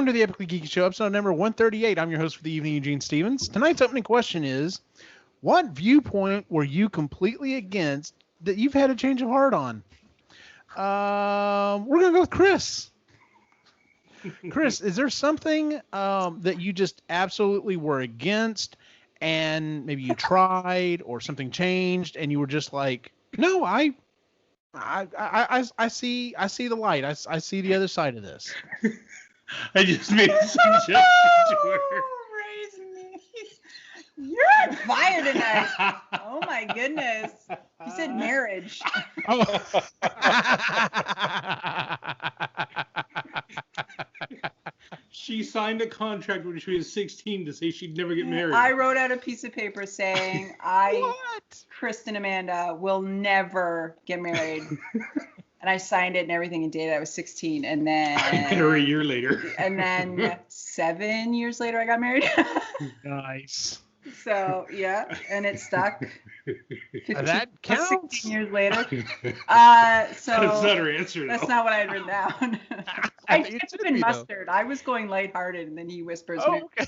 Welcome to the Epically Geeky Show, episode number 138. I'm your host for the evening, Eugene Stevens. Tonight's opening question is, what viewpoint were you completely against that you've had a change of heart on? We're going to go with Chris. Chris, is there something that you just absolutely were against and maybe you tried or something changed and you were just like, no, I see the light. I see the other side of this. I just made a suggestion to her. You're on fire tonight. Oh my goodness. You said marriage. Oh. She signed a contract when she was 16 to say she'd never get married. I wrote out a piece of paper saying Kristen Amanda will never get married. And I signed it and everything and dated. I was 16, and then I met her a year later. And then 7 years later, I got married. Nice. So yeah, and it stuck. That counts. 16 years later. So that's not her answer. That's not what I had written down. I ketchup and mustard. I was going lighthearted, and then he whispers. Oh, okay.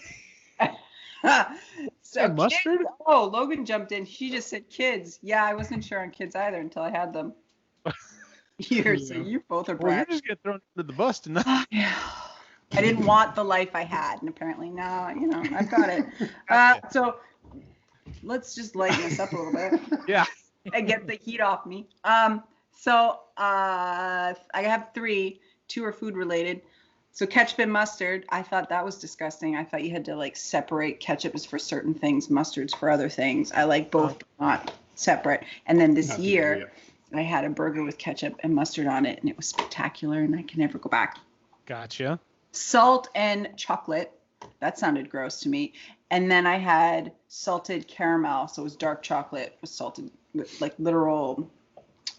So mustard? Kids, oh, Logan jumped in. She just said kids. Yeah, I wasn't sure on kids either until I had them. So you both are Well, you're brats. just getting thrown under the bus tonight. Yeah. I didn't want the life I had, and apparently now, I've got it. So let's just lighten this up a little bit. Yeah. And get the heat off me. So I have 3. 2 are food related. So ketchup and mustard, I thought that was disgusting. I thought you had to separate. Ketchup is for certain things, mustard's for other things. I like both, not separate. And then this year, I had a burger with ketchup and mustard on it, and it was spectacular, and I can never go back. Gotcha. Salt and chocolate. That sounded gross to me. And then I had salted caramel. So it was dark chocolate with salted, with literal.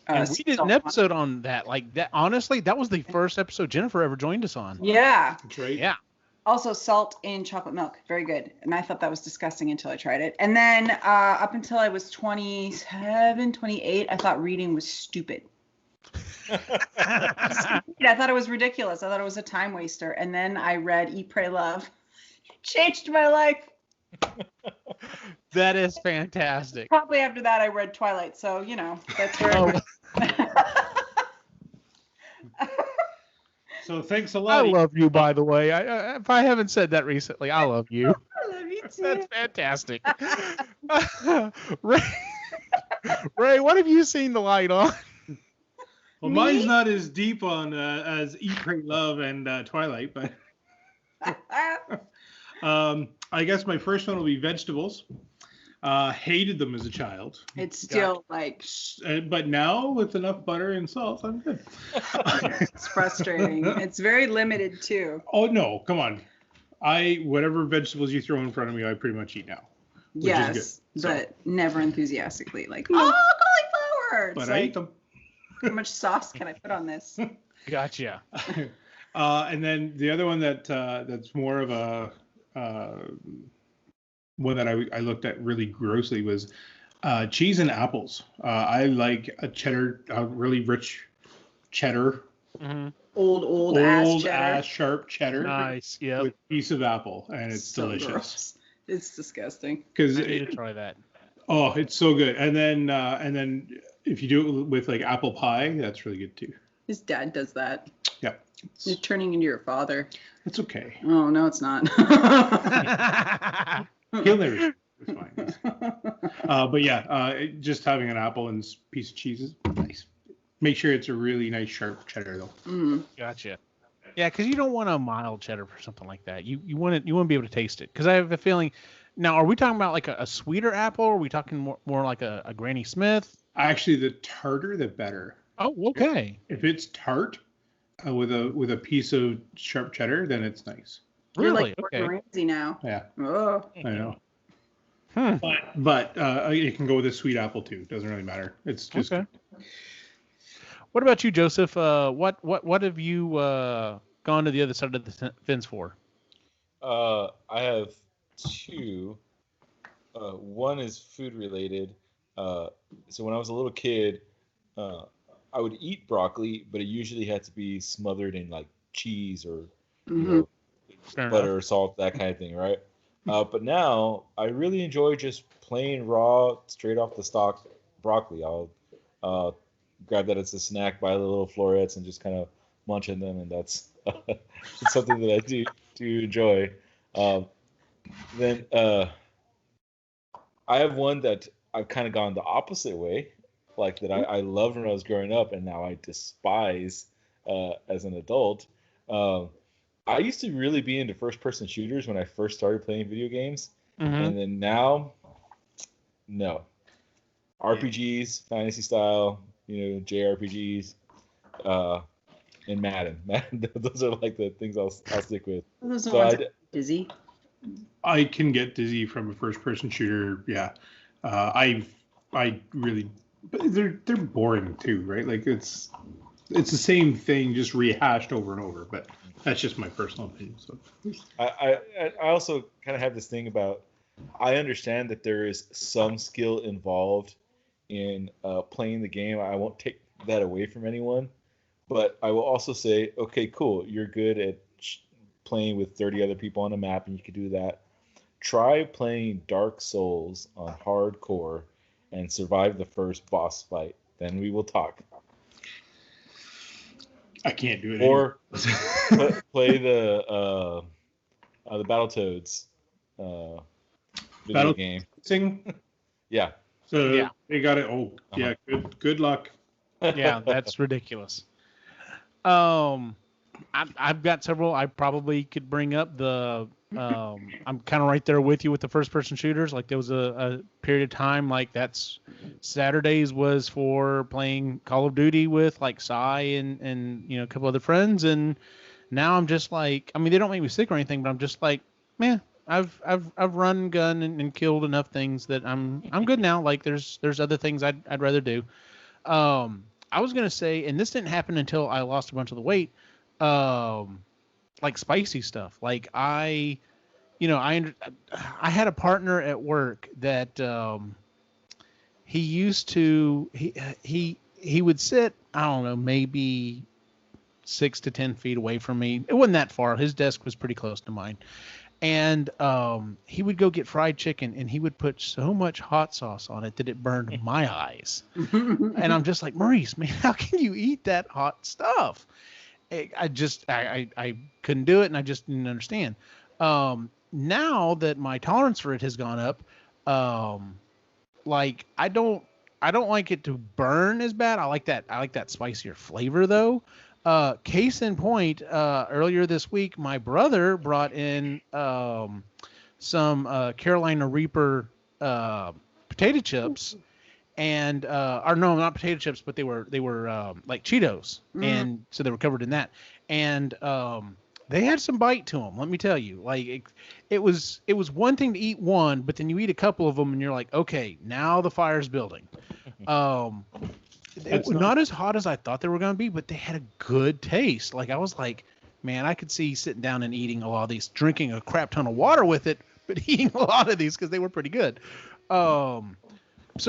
And we did an episode on that. That. Honestly, that was the first episode Jennifer ever joined us on. Yeah. That's right. Yeah. Also salt in chocolate milk. Very good. And I thought that was disgusting until I tried it. And then up until I was 27, 28, I thought reading was stupid. I thought it was ridiculous. I thought it was a time waster. And then I read Eat, Pray, Love. Changed my life. That is fantastic. Probably after that I read Twilight. So, that's where So thanks a lot. I love you, by the way. If I haven't said that recently, I love you. I love you too. That's fantastic. Ray, what have you seen the light on? Well, mine's not as deep on as Eat, Pray, Love and Twilight, but I guess my first one will be vegetables. Hated them as a child. It's still but now with enough butter and salt, I'm good. It's frustrating. It's very limited too. Oh no, come on. Whatever vegetables you throw in front of me, I pretty much eat now. Yes, but never enthusiastically. Cauliflower. But I eat them. How much sauce can I put on this? Gotcha. And then the other one that's more of a one that I looked at really grossly was cheese and apples. I like a cheddar, really rich cheddar. Mm-hmm. Old ass sharp cheddar. Nice. Yeah. With a piece of apple, and it's so delicious. Gross. It's disgusting. I need to try that. Oh, it's so good. And then if you do it with apple pie, that's really good too. His dad does that. Yeah. You're turning into your father. It's okay. Oh no, it's not. He'll never. It's fine. But yeah, just having an apple and a piece of cheese is nice. Make sure it's a really nice sharp cheddar though. Mm. Gotcha. Yeah, because you don't want a mild cheddar for something like that. You want to be able to taste it. Because I have a feeling. Now, are we talking about a sweeter apple? Or are we talking more like a Granny Smith? Actually, the tartar, the better. Oh, okay. If it's tart with a piece of sharp cheddar, then it's nice. Really? You're Okay. Ramsay now. Yeah. Oh. I know. Hmm. But it can go with a sweet apple too. Doesn't really matter. It's just. Okay. What about you, Joseph? What have you gone to the other side of the fence for? I have 2. One is food related. So when I was a little kid, I would eat broccoli, but it usually had to be smothered in cheese or butter, salt, that kind of thing, right? But now I really enjoy just plain raw, straight off the stalk broccoli. I'll grab that as a snack, buy the little florets, and just kind of munch on them, and that's it's something that I do enjoy. Then I have one that I've kind of gone the opposite way, like that I loved when I was growing up, and now I despise as an adult. I used to really be into first-person shooters when I first started playing video games, and then now, no. RPGs, fantasy style, JRPGs, and Madden. Those are like the things I'll stick with. Those are the ones that dizzy. I can get dizzy from a first-person shooter. Yeah, I really, but they're boring too, right? Like it's the same thing, just rehashed over and over. But that's just my personal opinion. So I also kind of have this thing about, I understand that there is some skill involved in playing the game. I won't take that away from anyone, but I will also say, okay, cool, you're good at playing with 30 other people on a map, and you can do that. Try playing Dark Souls on hardcore and survive the first boss fight. Then we will talk. I can't do it. Or play the Battletoads video game. Yeah. So Yeah. they got it. Oh, yeah. Good luck. Yeah, that's ridiculous. I've got several. I probably could bring up the. I'm kind of right there with you with the first-person shooters. Like there was a period of time like that's Saturdays was for playing Call of Duty with like Cy and a couple other friends, and now I'm just like, I mean, they don't make me sick or anything, but I'm just like, man, I've run gun and killed enough things that I'm good now. Like there's other things I'd rather do. I was gonna say, and this didn't happen until I lost a bunch of the weight. Like spicy stuff. Like I had a partner at work that he used to he would sit, I don't know, maybe 6 to 10 feet away from me. It wasn't that far. His desk was pretty close to mine. And he would go get fried chicken, and he would put so much hot sauce on it that it burned my eyes. And I'm just like, Maurice, man, how can you eat that hot stuff? I couldn't do it, and I just didn't understand. Now that my tolerance for it has gone up, like I don't like it to burn as bad. I like that spicier flavor though. Case in point, earlier this week, my brother brought in some Carolina Reaper potato chips, and or no, not potato chips, but they were like Cheetos, and so they were covered in that, and they had some bite to them. Let me tell you, like it was one thing to eat one, but then you eat a couple of them, and you're like, okay, now the fire's building. It was not as hot as I thought they were going to be, but they had a good taste. Like I was like, man, I could see sitting down and eating a lot of these, drinking a crap ton of water with it, but eating a lot of these because they were pretty good. So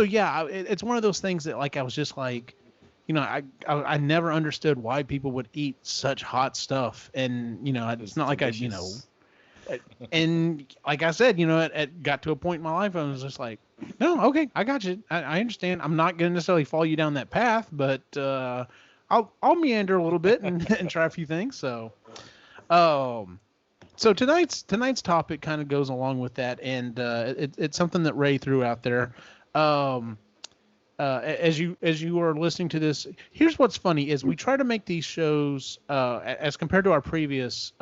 yeah, it's one of those things that like I was just like, I never understood why people would eat such hot stuff, and it's not like and like I said, it got to a point in my life I was just like, no, okay, I got you. I understand. I'm not going to necessarily follow you down that path, but I'll meander a little bit and try a few things. So, so tonight's topic kind of goes along with that, and it's something that Ray threw out there. As you are listening to this, here's what's funny is we try to make these shows as compared to our previous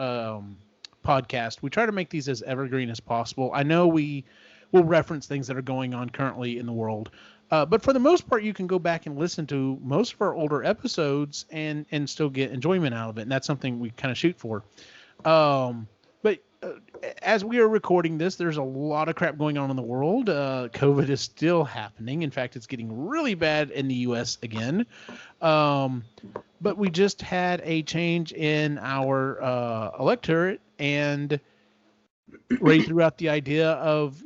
podcast, we try to make these as evergreen as possible. I know we will reference things that are going on currently in the world, but for the most part, you can go back and listen to most of our older episodes and still get enjoyment out of it, and that's something we kind of shoot for. But as we are recording this, there's a lot of crap going on in the world. COVID is still happening. In fact, it's getting really bad in the U.S. again. But we just had a change in our electorate, and Ray threw out the idea of,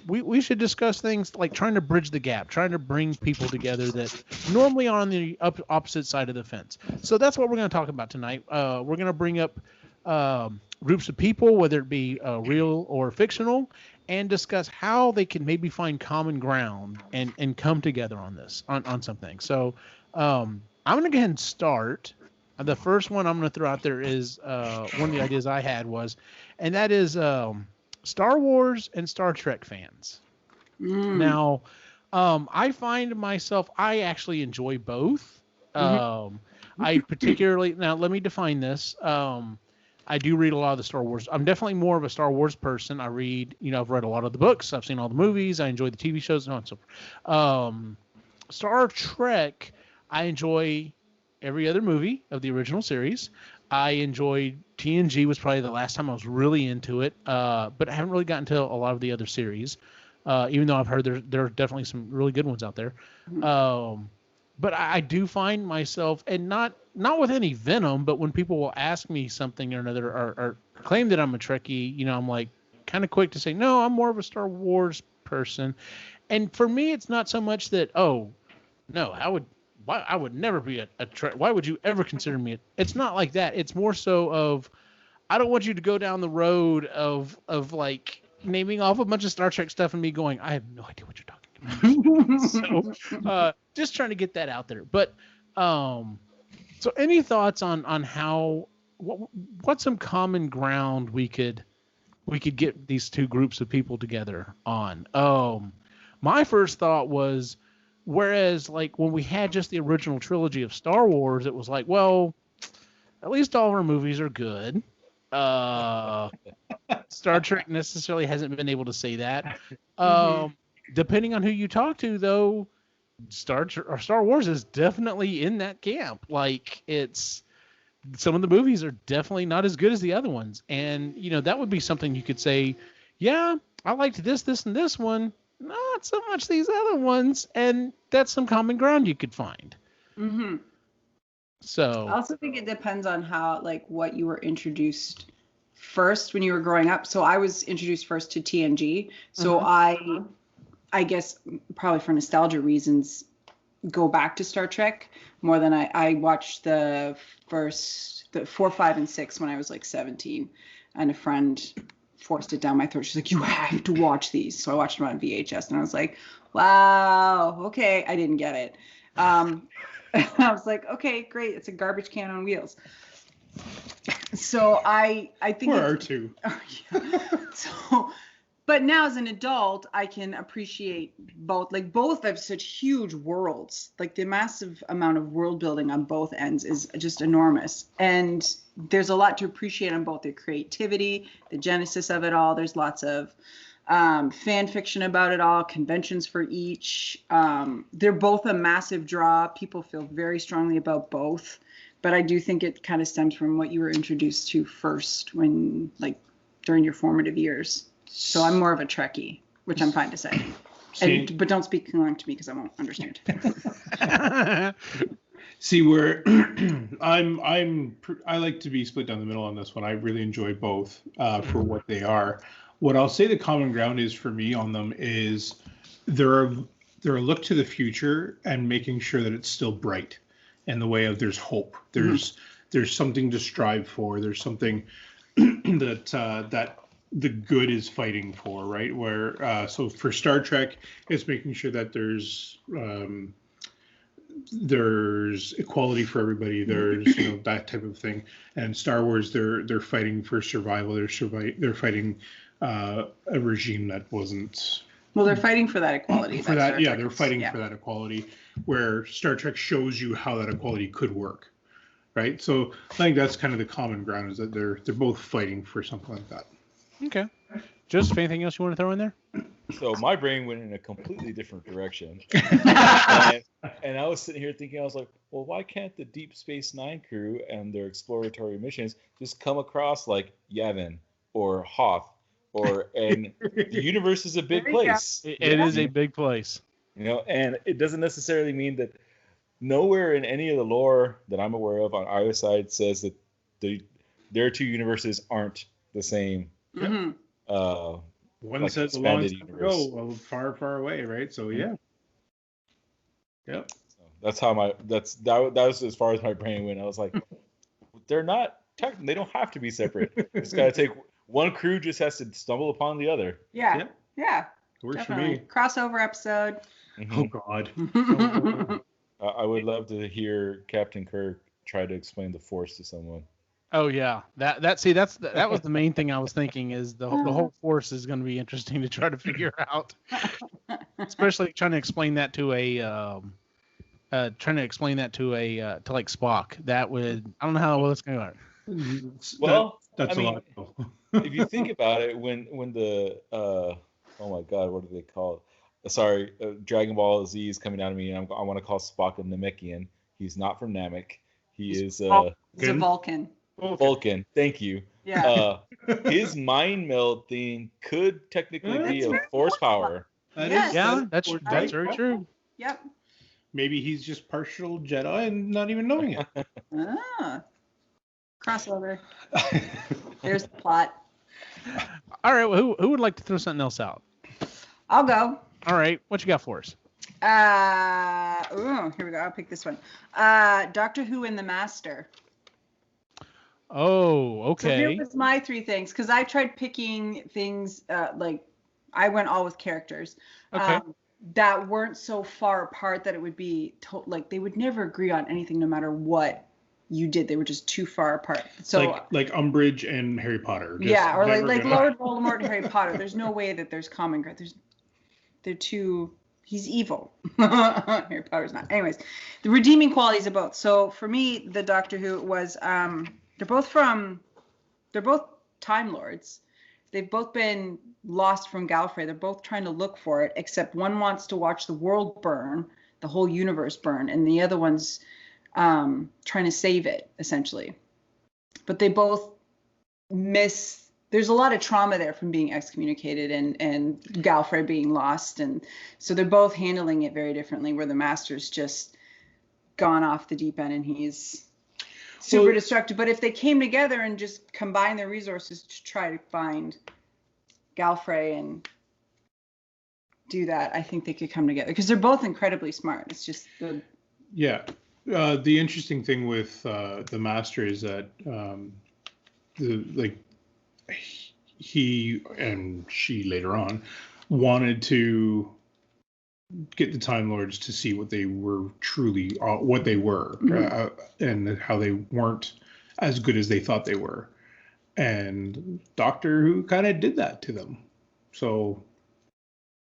we should discuss things like trying to bridge the gap, trying to bring people together that normally are on the opposite side of the fence. So that's what we're going to talk about tonight. We're going to bring up groups of people, whether it be real or fictional, and discuss how they can maybe find common ground and come together on this, on something. So I'm going to go ahead and start. The first one I'm going to throw out there is one of the ideas I had was, and that is Star Wars and Star Trek fans. Now, I find myself, I actually enjoy both. I particularly, now let me define this. I do read a lot of the Star Wars. I'm definitely more of a Star Wars person. I read, I've read a lot of the books. I've seen all the movies. I enjoy the TV shows and so on. Star Trek, I enjoy every other movie of the original series. I enjoyed TNG was probably the last time I was really into it, but I haven't really gotten to a lot of the other series, even though I've heard there are definitely some really good ones out there. But I do find myself, and not with any venom, but when people will ask me something or another or claim that I'm a Trekkie, I'm like kind of quick to say, no, I'm more of a Star Wars person. And for me, it's not so much that, oh, no, I would never be a Trek. Why would you ever consider me? It's not like that. It's more so of, I don't want you to go down the road of like naming off a bunch of Star Trek stuff and me going, I have no idea what you're talking about. So just trying to get that out there. But so any thoughts on how what's some common ground we could get these two groups of people together on? My first thought was, whereas like when we had just the original trilogy of Star Wars, it was like, well, at least all of our movies are good. Star Trek necessarily hasn't been able to say that. Depending on who you talk to, though, Star Wars is definitely in that camp. Like, it's some of the movies are definitely not as good as the other ones, and that would be something you could say, yeah, I liked this, and this one, not so much these other ones, and that's some common ground you could find. So I also think it depends on how, like, what you were introduced first when you were growing up. So I was introduced first to TNG. So I guess probably for nostalgia reasons, go back to Star Trek more than I watched the 4, 5, and 6 when I was like 17, and a friend forced it down my throat. She's like, you have to watch these. So I watched them on VHS, and I was like, wow, okay, I didn't get it. I was like, okay, great, it's a garbage can on wheels. So I think or R2. So, but now as an adult, I can appreciate both. Like, both have such huge worlds. Like, the massive amount of world building on both ends is just enormous. And there's a lot to appreciate on both. The creativity, the genesis of it all. There's lots of fan fiction about it all, conventions for each. They're both a massive draw. People feel very strongly about both. But I do think it kind of stems from what you were introduced to first when, like, during your formative years. So I'm more of a Trekkie, which I'm fine to say. But don't speak along to me because I won't understand. See, where I like to be split down the middle on this one. I really enjoy both for what they are. What I'll say the common ground is for me on them is they're a look to the future and making sure that it's still bright, in the way of there's hope. There's something to strive for. There's something that the good is fighting for, right? Where so for Star Trek, it's making sure that there's equality for everybody. There's that type of thing. And Star Wars, they're fighting for survival. They're fighting a regime that wasn't. Well, they're fighting for that equality. For that, yeah, they're fighting for that equality. Where Star Trek shows you how that equality could work, right? So I think that's kind of the common ground, is that they're both fighting for something like that. Okay. Joseph, anything else you want to throw in there? So my brain went in a completely different direction. and I was sitting here thinking, I was like, well, why can't the Deep Space Nine crew and their exploratory missions just come across like Yavin or Hoth? And the universe is a big place. It is a big place. And it doesn't necessarily mean that nowhere in any of the lore that I'm aware of on either side says that their two universes aren't the same. One like says a long time ago, far, far away, right? So yeah. Yep. So that's how that was as far as my brain went. I was like, they're not they don't have to be separate. It's got to take one crew just has to stumble upon the other. Yeah. Yep. Yeah. Works Definitely. for me. Crossover episode. Oh God. I would love to hear Captain Kirk try to explain the Force to someone. Oh yeah, that was the main thing I was thinking is the whole Force is going to be interesting to try to figure out, especially trying to explain that to to like Spock. That would I don't know how well it's going to go. Well, that's I mean, a lot. if you think about it, when the oh my God, what do they call it? Sorry, Dragon Ball Z is coming down to me, and I want to call Spock a Namekian. He's not from Namek. He's He's a Vulcan. Vulcan. Thank you. Yeah. His mind meld thing could technically be a Force power. That's very true. Yep. Maybe he's just partial Jedi and not even knowing it. Crossover. There's the plot. All right, well, who would like to throw something else out? I'll go. All right, what you got for us? Here we go. I'll pick this one. Doctor Who and the Master. Oh, okay. So here was my 3 things, because I tried picking things I went all with characters that weren't so far apart that it would be they would never agree on anything no matter what you did. They were just too far apart. So like Umbridge and Harry Potter. Or like Lord Voldemort and Harry Potter. There's no way that there's common ground. They're too. He's evil. Harry Potter's not. Anyways, the redeeming qualities of both. So for me, the Doctor Who was they're both Time Lords. They've both been lost from Gallifrey. They're both trying to look for it, except one wants to watch the world burn, the whole universe burn, and the other one's trying to save it, essentially. But they both there's a lot of trauma there from being excommunicated and Gallifrey being lost. And so they're both handling it very differently, where the Master's just gone off the deep end and he's super destructive. But if they came together and just combined their resources to try to find Gallifrey and do that, I think they could come together, because they're both incredibly smart. It's just the interesting thing with the Master is that he and she later on wanted to get the Time Lords to see what they were truly, what they were, and how they weren't as good as they thought they were. And Doctor Who kind of did that to them. So,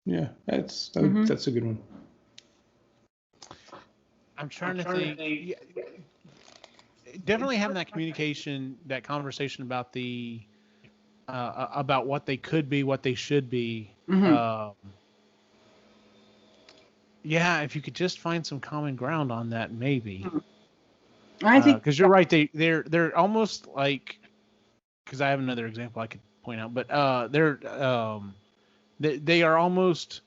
yeah, that's a good one. I'm trying to think. Yeah, definitely having that communication, that conversation about about what they could be, what they should be. Yeah, if you could just find some common ground on that, maybe. I think because you're right, they're almost like, because I have another example I could point out, but they are almost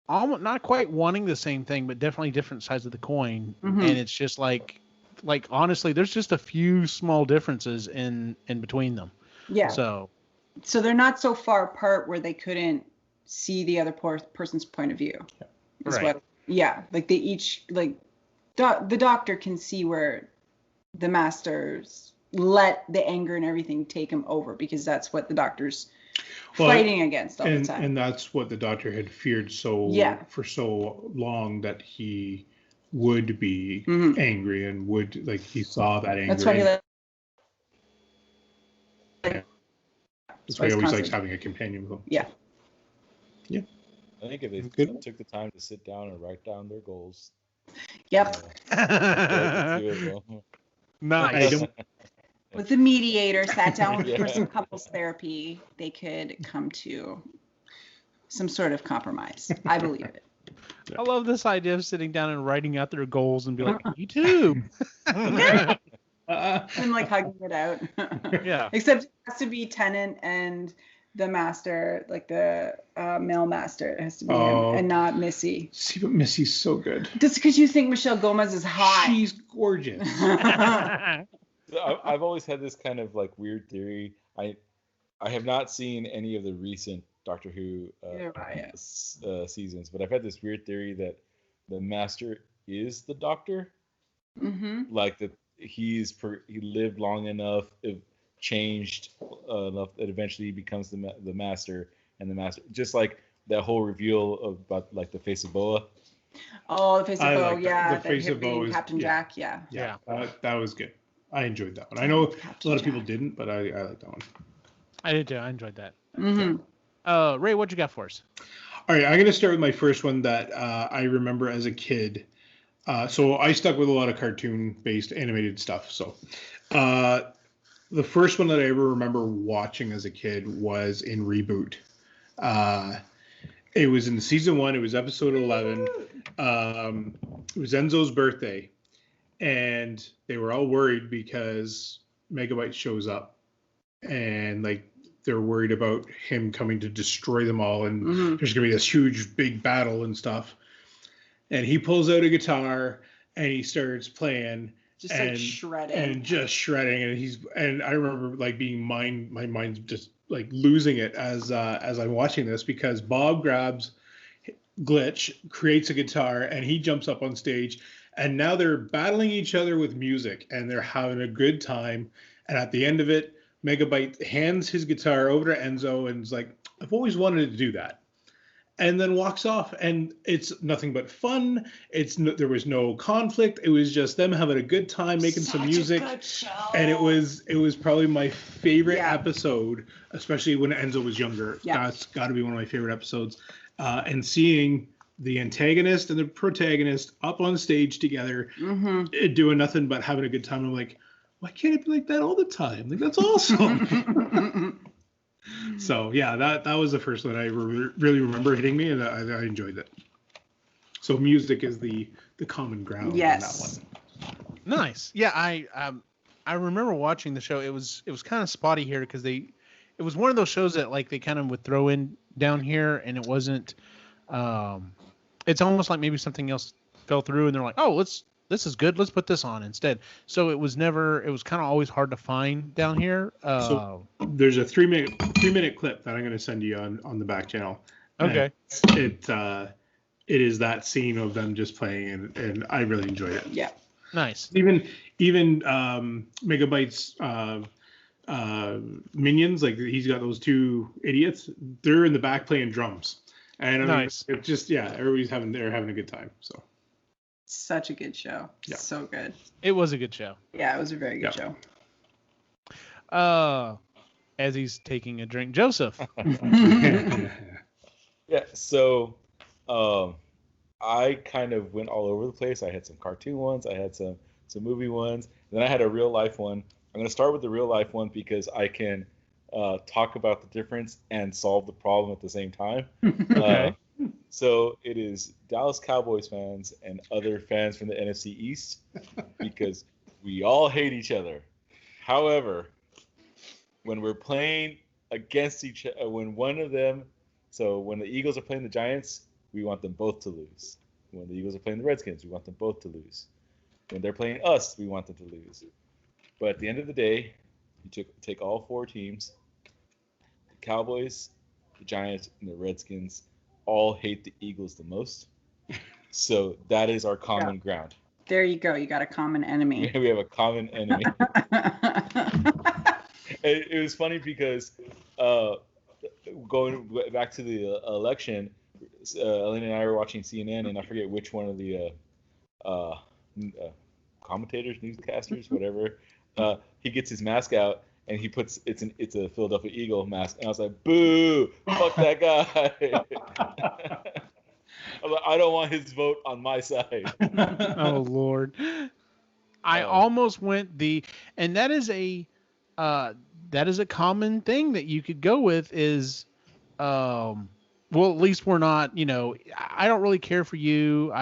not quite wanting the same thing, but definitely different sides of the coin. And it's just like honestly, there's just a few small differences in between them. Yeah. So they're not so far apart where they couldn't see the other person's point of view. Right. Like they each, like the Doctor can see where the Masters let the anger and everything take him over, because that's what the Doctor's fighting against all the time. And that's what the Doctor had feared for so long, that he would be angry and would, like, he saw that anger. That's why that's why he always likes having a companion with him. Yeah. Yeah. I think if they took the time to sit down and write down their goals. Yep. Nice. With the mediator, sat down for some couples therapy, they could come to some sort of compromise. I believe it. I love this idea of sitting down and writing out their goals and be like, "You too." And like hugging it out. Yeah. Except it has to be Tennant and the Master, like the male Master. It has to be him and not Missy. See, but Missy's so good. Just because you think Michelle Gomez is hot. She's gorgeous. I've always had this kind of like weird theory. I have not seen any of the recent Doctor Who seasons, but I've had this weird theory that the Master is the Doctor. Mm-hmm. Like he lived long enough, it changed enough that eventually he becomes the master, and the master, just like that whole reveal about like the face of Boa. Oh, the face of I Bo, like that. yeah. The that face him of Bo being is- Captain yeah. Jack, yeah. Yeah, that was good. I enjoyed that one. I know Captain a lot of people Jack. didn't, but I like that one. I did too. I enjoyed that. Mm-hmm. Ray, what you got for us? All right, I'm going to start with my first one that I remember as a kid. So I stuck with a lot of cartoon-based animated stuff. So the first one that I ever remember watching as a kid was in Reboot. It was in season 1. It was episode 11. It was Enzo's birthday, and they were all worried because Megabyte shows up, and like they're worried about him coming to destroy them all, and there's gonna be this huge big battle and stuff. And he pulls out a guitar and he starts playing, Just like shredding. and I remember like being my mind's just like losing it as I'm watching this, because Bob grabs Glitch, creates a guitar, and he jumps up on stage, and now they're battling each other with music, and they're having a good time. And at the end of it, Megabyte hands his guitar over to Enzo and is like, I've always wanted to do that. And then walks off, and it's nothing but fun. There was no conflict. It was just them having a good time, making some music. A good show. And it was probably my favorite episode, especially when Enzo was younger. Yeah. That's got to be one of my favorite episodes. And seeing the antagonist and the protagonist up on stage together, doing nothing but having a good time. I'm like, why can't it be like that all the time? Like, that's awesome. So yeah, that was the first one I really remember hitting me, and I enjoyed it. So music is the common ground on that one. Nice. Yeah, I remember watching the show. It was kind of spotty here because it was one of those shows that like they kind of would throw in down here, and it wasn't. It's almost like maybe something else fell through, and they're like, oh, this is good. Let's put this on instead. So it was kind of always hard to find down here. So there's a 3-minute clip that I'm going to send you on the back channel. Okay. It is that scene of them just playing, and I really enjoyed it. Yeah. Nice. Even Megabyte's minions, like he's got those two idiots. They're in the back playing drums, and I mean, nice. it's just everybody's having a good time. So. Such a good show. Yeah. So good. It was a good show. Yeah, it was a very good show. As he's taking a drink, Joseph. Yeah, so I kind of went all over the place. I had some cartoon ones, I had some movie ones, and then I had a real life one. I'm going to start with the real life one because I can talk about the difference and solve the problem at the same time. Okay. So it is Dallas Cowboys fans and other fans from the NFC East, because we all hate each other. However, when we're playing against each other, when the Eagles are playing the Giants, we want them both to lose. When the Eagles are playing the Redskins, we want them both to lose. When they're playing us, we want them to lose. But at the end of the day, you take all 4 teams, the Cowboys, the Giants, and the Redskins, all hate the Eagles the most. So that is our common ground. There you go. You got a common enemy. We have a common enemy. It was funny because going back to the election, Elena and I were watching CNN, and I forget which one of the commentators, newscasters, whatever, he gets his mask out, and he puts it's a Philadelphia Eagle mask, and I was like, boo, fuck that guy. I'm like, I don't want his vote on my side. Oh Lord. I almost went and that is a common thing that you could go with is well, at least we're not, I don't really care for you.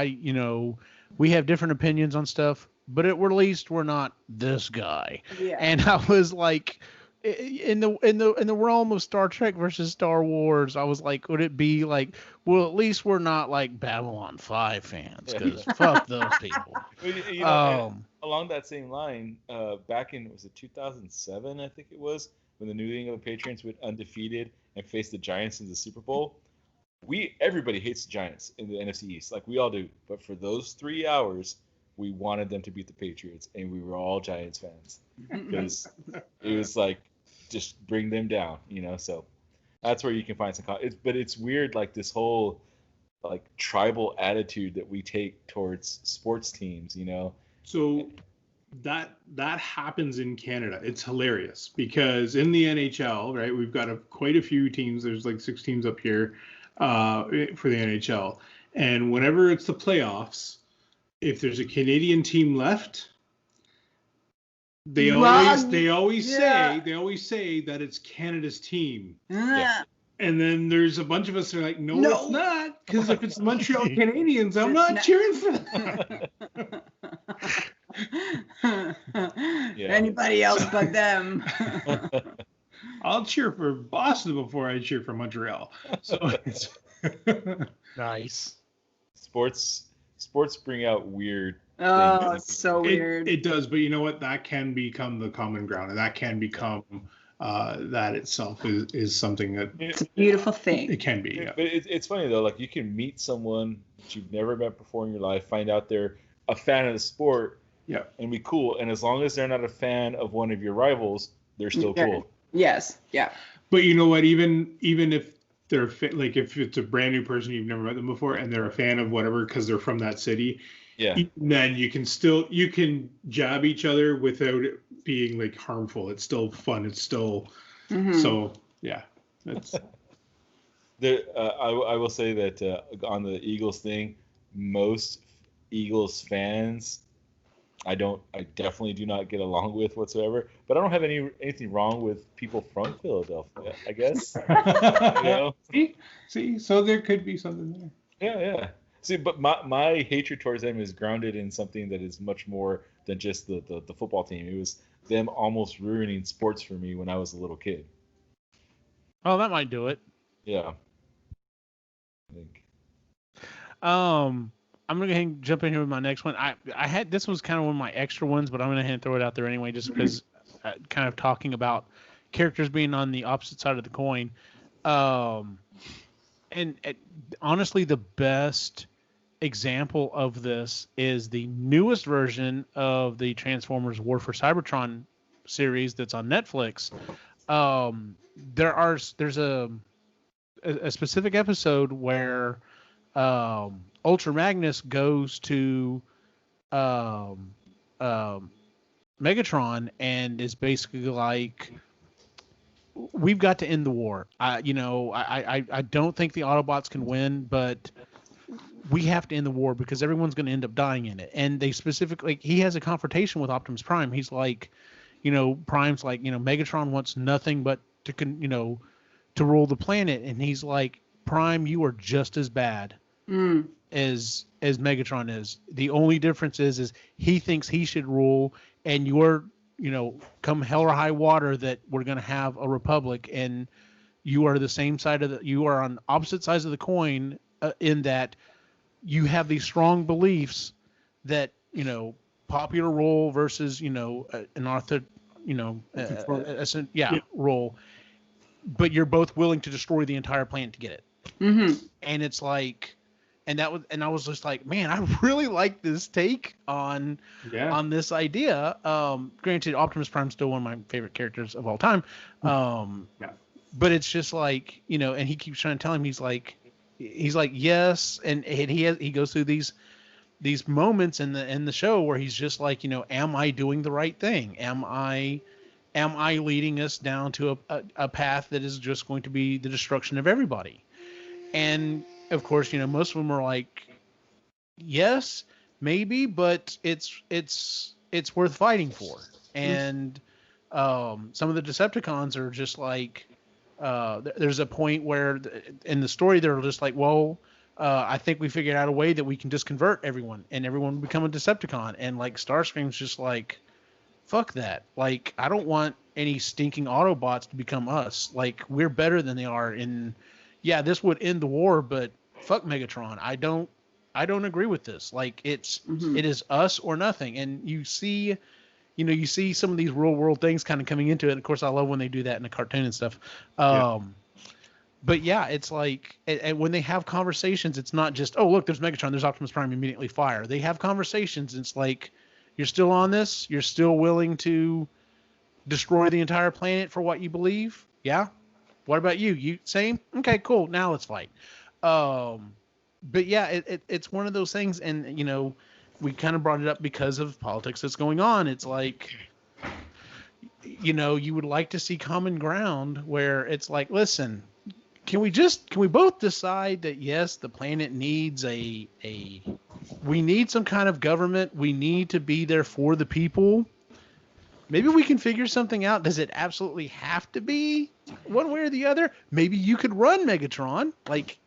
We have different opinions on stuff, but at least we're not this guy. Yeah. And I was like, in the realm of Star Trek versus Star Wars, I was like, would it be like, well, at least we're not like Babylon 5 fans, because fuck those people. Along that same line, back in, was it 2007, I think it was, when the New England Patriots went undefeated and faced the Giants in the Super Bowl, everybody hates the Giants in the NFC East, like we all do. But for those 3 hours, we wanted them to beat the Patriots, and we were all Giants fans because it was like just bring them down, So that's where you can find some. But it's weird, like this whole like tribal attitude that we take towards sports teams, So that happens in Canada. It's hilarious because in the NHL, right, we've got quite a few teams. There's like 6 teams up here for the NHL, and whenever it's the playoffs, if there's a Canadian team left, they always say that it's Canada's team. Yeah. And then there's a bunch of us that are like, no. It's not, because if it's the Montreal Canadiens, I'm not cheering for them. Anybody else but them. I'll cheer for Boston before I cheer for Montreal. So it's Nice. Sports bring out weird Oh, things. it's so weird. It does, but you know what? That can become the common ground, and that can become that itself is something that It's a beautiful thing. it can be. Yeah. But it's funny though, like you can meet someone that you've never met before in your life, find out they're a fan of the sport, Yeah. and be cool. And as long as they're not a fan of one of your rivals, they're still cool. Yes. Yeah. But you know what? Even if they're like if it's a brand new person, you've never met them before, and they're a fan of whatever because they're from that city. Yeah. Then you can jab each other without it being like harmful. It's still fun. It's still so yeah. It's I will say that on the Eagles thing, most Eagles fans, I definitely do not get along with whatsoever. But I don't have anything wrong with people from Philadelphia, I guess. See, so there could be something there. Yeah. See, but my hatred towards them is grounded in something that is much more than just the football team. It was them almost ruining sports for me when I was a little kid. Oh, that might do it. Yeah. I think. I'm gonna go ahead and jump in here with my next one. I had this was kind of one of my extra ones, but I'm gonna throw it out there anyway, just because kind of talking about characters being on the opposite side of the coin. And honestly, the best example of this is the newest version of the Transformers War for Cybertron series that's on Netflix. There's a specific episode where Ultra Magnus goes to Megatron and is basically like, we've got to end the war. I don't think the Autobots can win, but we have to end the war because everyone's going to end up dying in it. And they specifically, he has a confrontation with Optimus Prime. He's like, Prime's like, Megatron wants nothing but to rule the planet. And he's like, Prime, you are just as bad as Megatron is. The only difference is he thinks he should rule, and you're, come hell or high water that we're going to have a republic, and you are the same side you are on opposite sides of the coin in that you have these strong beliefs that, popular role versus, an author, role, but you're both willing to destroy the entire planet to get it. And it's like, and I was just like, man, I really like this take on this idea. Granted, Optimus Prime's still one of my favorite characters of all time. But it's just like, and he keeps trying to tell him, he's like, yes. And he goes through these moments in the show where he's just like, am I doing the right thing? Am I leading us down to a path that is just going to be the destruction of everybody? And of course, most of them are like, yes, maybe, but it's worth fighting for. And some of the Decepticons are just like, there's a point where in the story they're just like, well, I think we figured out a way that we can just convert everyone and everyone will become a Decepticon. And like Starscream's just like, fuck that. Like, I don't want any stinking Autobots to become us. Like, we're better than they are. And yeah, this would end the war, but fuck Megatron. I don't agree with this. Like, it is us or nothing. And you see some of these real world things kind of coming into it. Of course, I love when they do that in a cartoon and stuff. but yeah, it's like, and when they have conversations, it's not just, oh, look, there's Megatron, there's Optimus Prime, immediately fire. They have conversations. And it's like, you're still on this? You're still willing to destroy the entire planet for what you believe? Yeah. What about you? You same? Okay, cool. Now let's fight. But yeah, it's one of those things. And, you know, we kind of brought it up because of politics that's going on. It's like, you know, you would like to see common ground where it's like, listen, can we both decide that yes, the planet needs we need some kind of government. We need to be there for the people. Maybe we can figure something out. Does it absolutely have to be one way or the other? Maybe you could run Megatron. Like,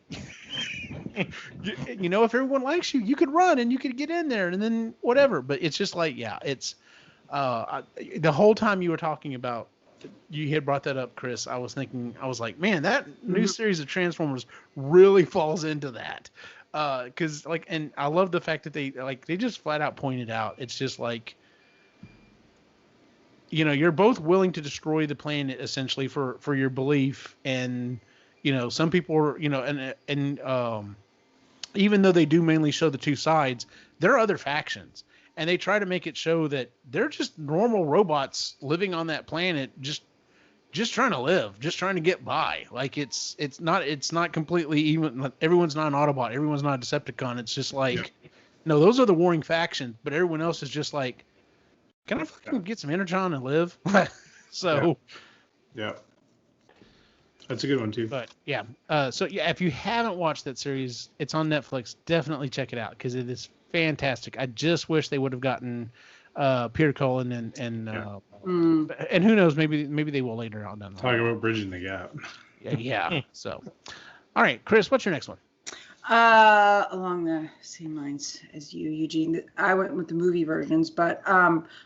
you know, if everyone likes you, you could run and you could get in there and then whatever. But it's just like, yeah, it's the whole time you were talking about, you had brought that up, Chris. I was thinking, I was like, man, that new series of Transformers really falls into that. Cause like, and I love the fact that they just flat out pointed out, it's just like, you know, you're both willing to destroy the planet essentially for your belief. And, you know, some people are, you know, and even though they do mainly show the two sides, there are other factions. And they try to make it show that they're just normal robots living on that planet, just trying to live, just trying to get by. Like it's not completely even. Everyone's not an Autobot. Everyone's not a Decepticon. It's just like, no, those are the warring factions. But everyone else is just like, can I fucking get some Energon and live? So, yeah, that's a good one too. But yeah, so yeah, if you haven't watched that series, it's on Netflix. Definitely check it out because it is fantastic. I just wish they would have gotten Peter Cullen and who knows, maybe they will later on down the line. Talking about bridging the gap. Yeah. So, all right, Chris, what's your next one? Along the same lines as you, Eugene. I went with the movie versions, but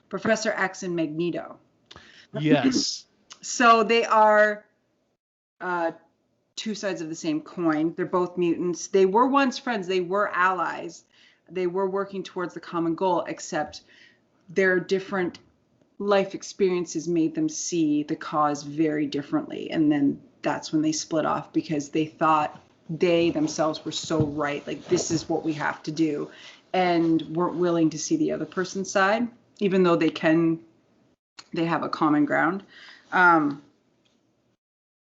Professor X and Magneto. Yes. So they are two sides of the same coin. They're both mutants. They were once friends. They were allies. They were working towards the common goal, except their different life experiences made them see the cause very differently. And then that's when they split off because they thought they themselves were so right. Like, this is what we have to do. And weren't willing to see the other person's side, even though they have a common ground. And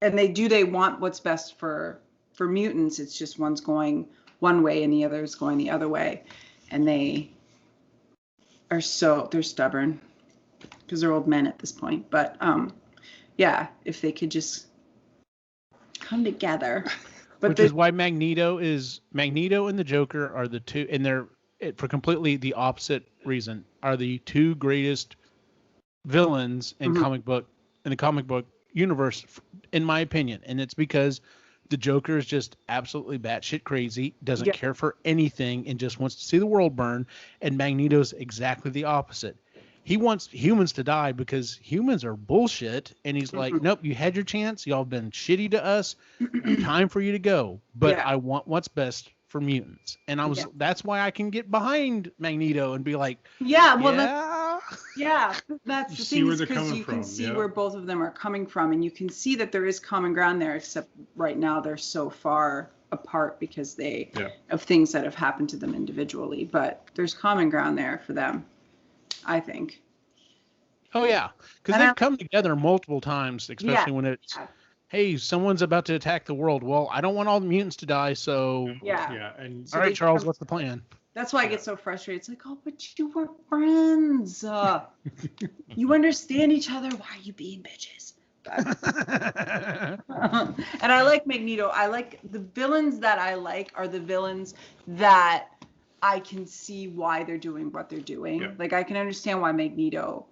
they want what's best for mutants. It's just one's going one way and the other is going the other way. And they're stubborn because they're old men at this point. But yeah, if they could just come together. But which is why Magneto and the Joker are the two, and they're for completely the opposite reason, are the two greatest villains in the comic book universe, in my opinion. And it's because the Joker is just absolutely batshit crazy, doesn't care for anything, and just wants to see the world burn. And Magneto's exactly the opposite. He wants humans to die because humans are bullshit. And he's like, nope, you had your chance. Y'all have been shitty to us. Time for you to go. But I want what's best for mutants. And that's why I can get behind Magneto and be like, that's the thing, is because you can see Yeah. where both of them are coming from, and you can see that there is common ground there, except right now they're so far apart because of things that have happened to them individually. But there's common ground there for them, I think. Oh yeah, because they've come together multiple times, especially when it's, hey, someone's about to attack the world. Well, I don't want all the mutants to die, so And all right, Charles, what's the plan? That's why I get so frustrated. It's like, oh, but you were friends. You understand each other. Why are you being bitches? And I like Magneto. I like the villains that I like are the villains that I can see why they're doing what they're doing. Yeah. Like, I can understand why Magneto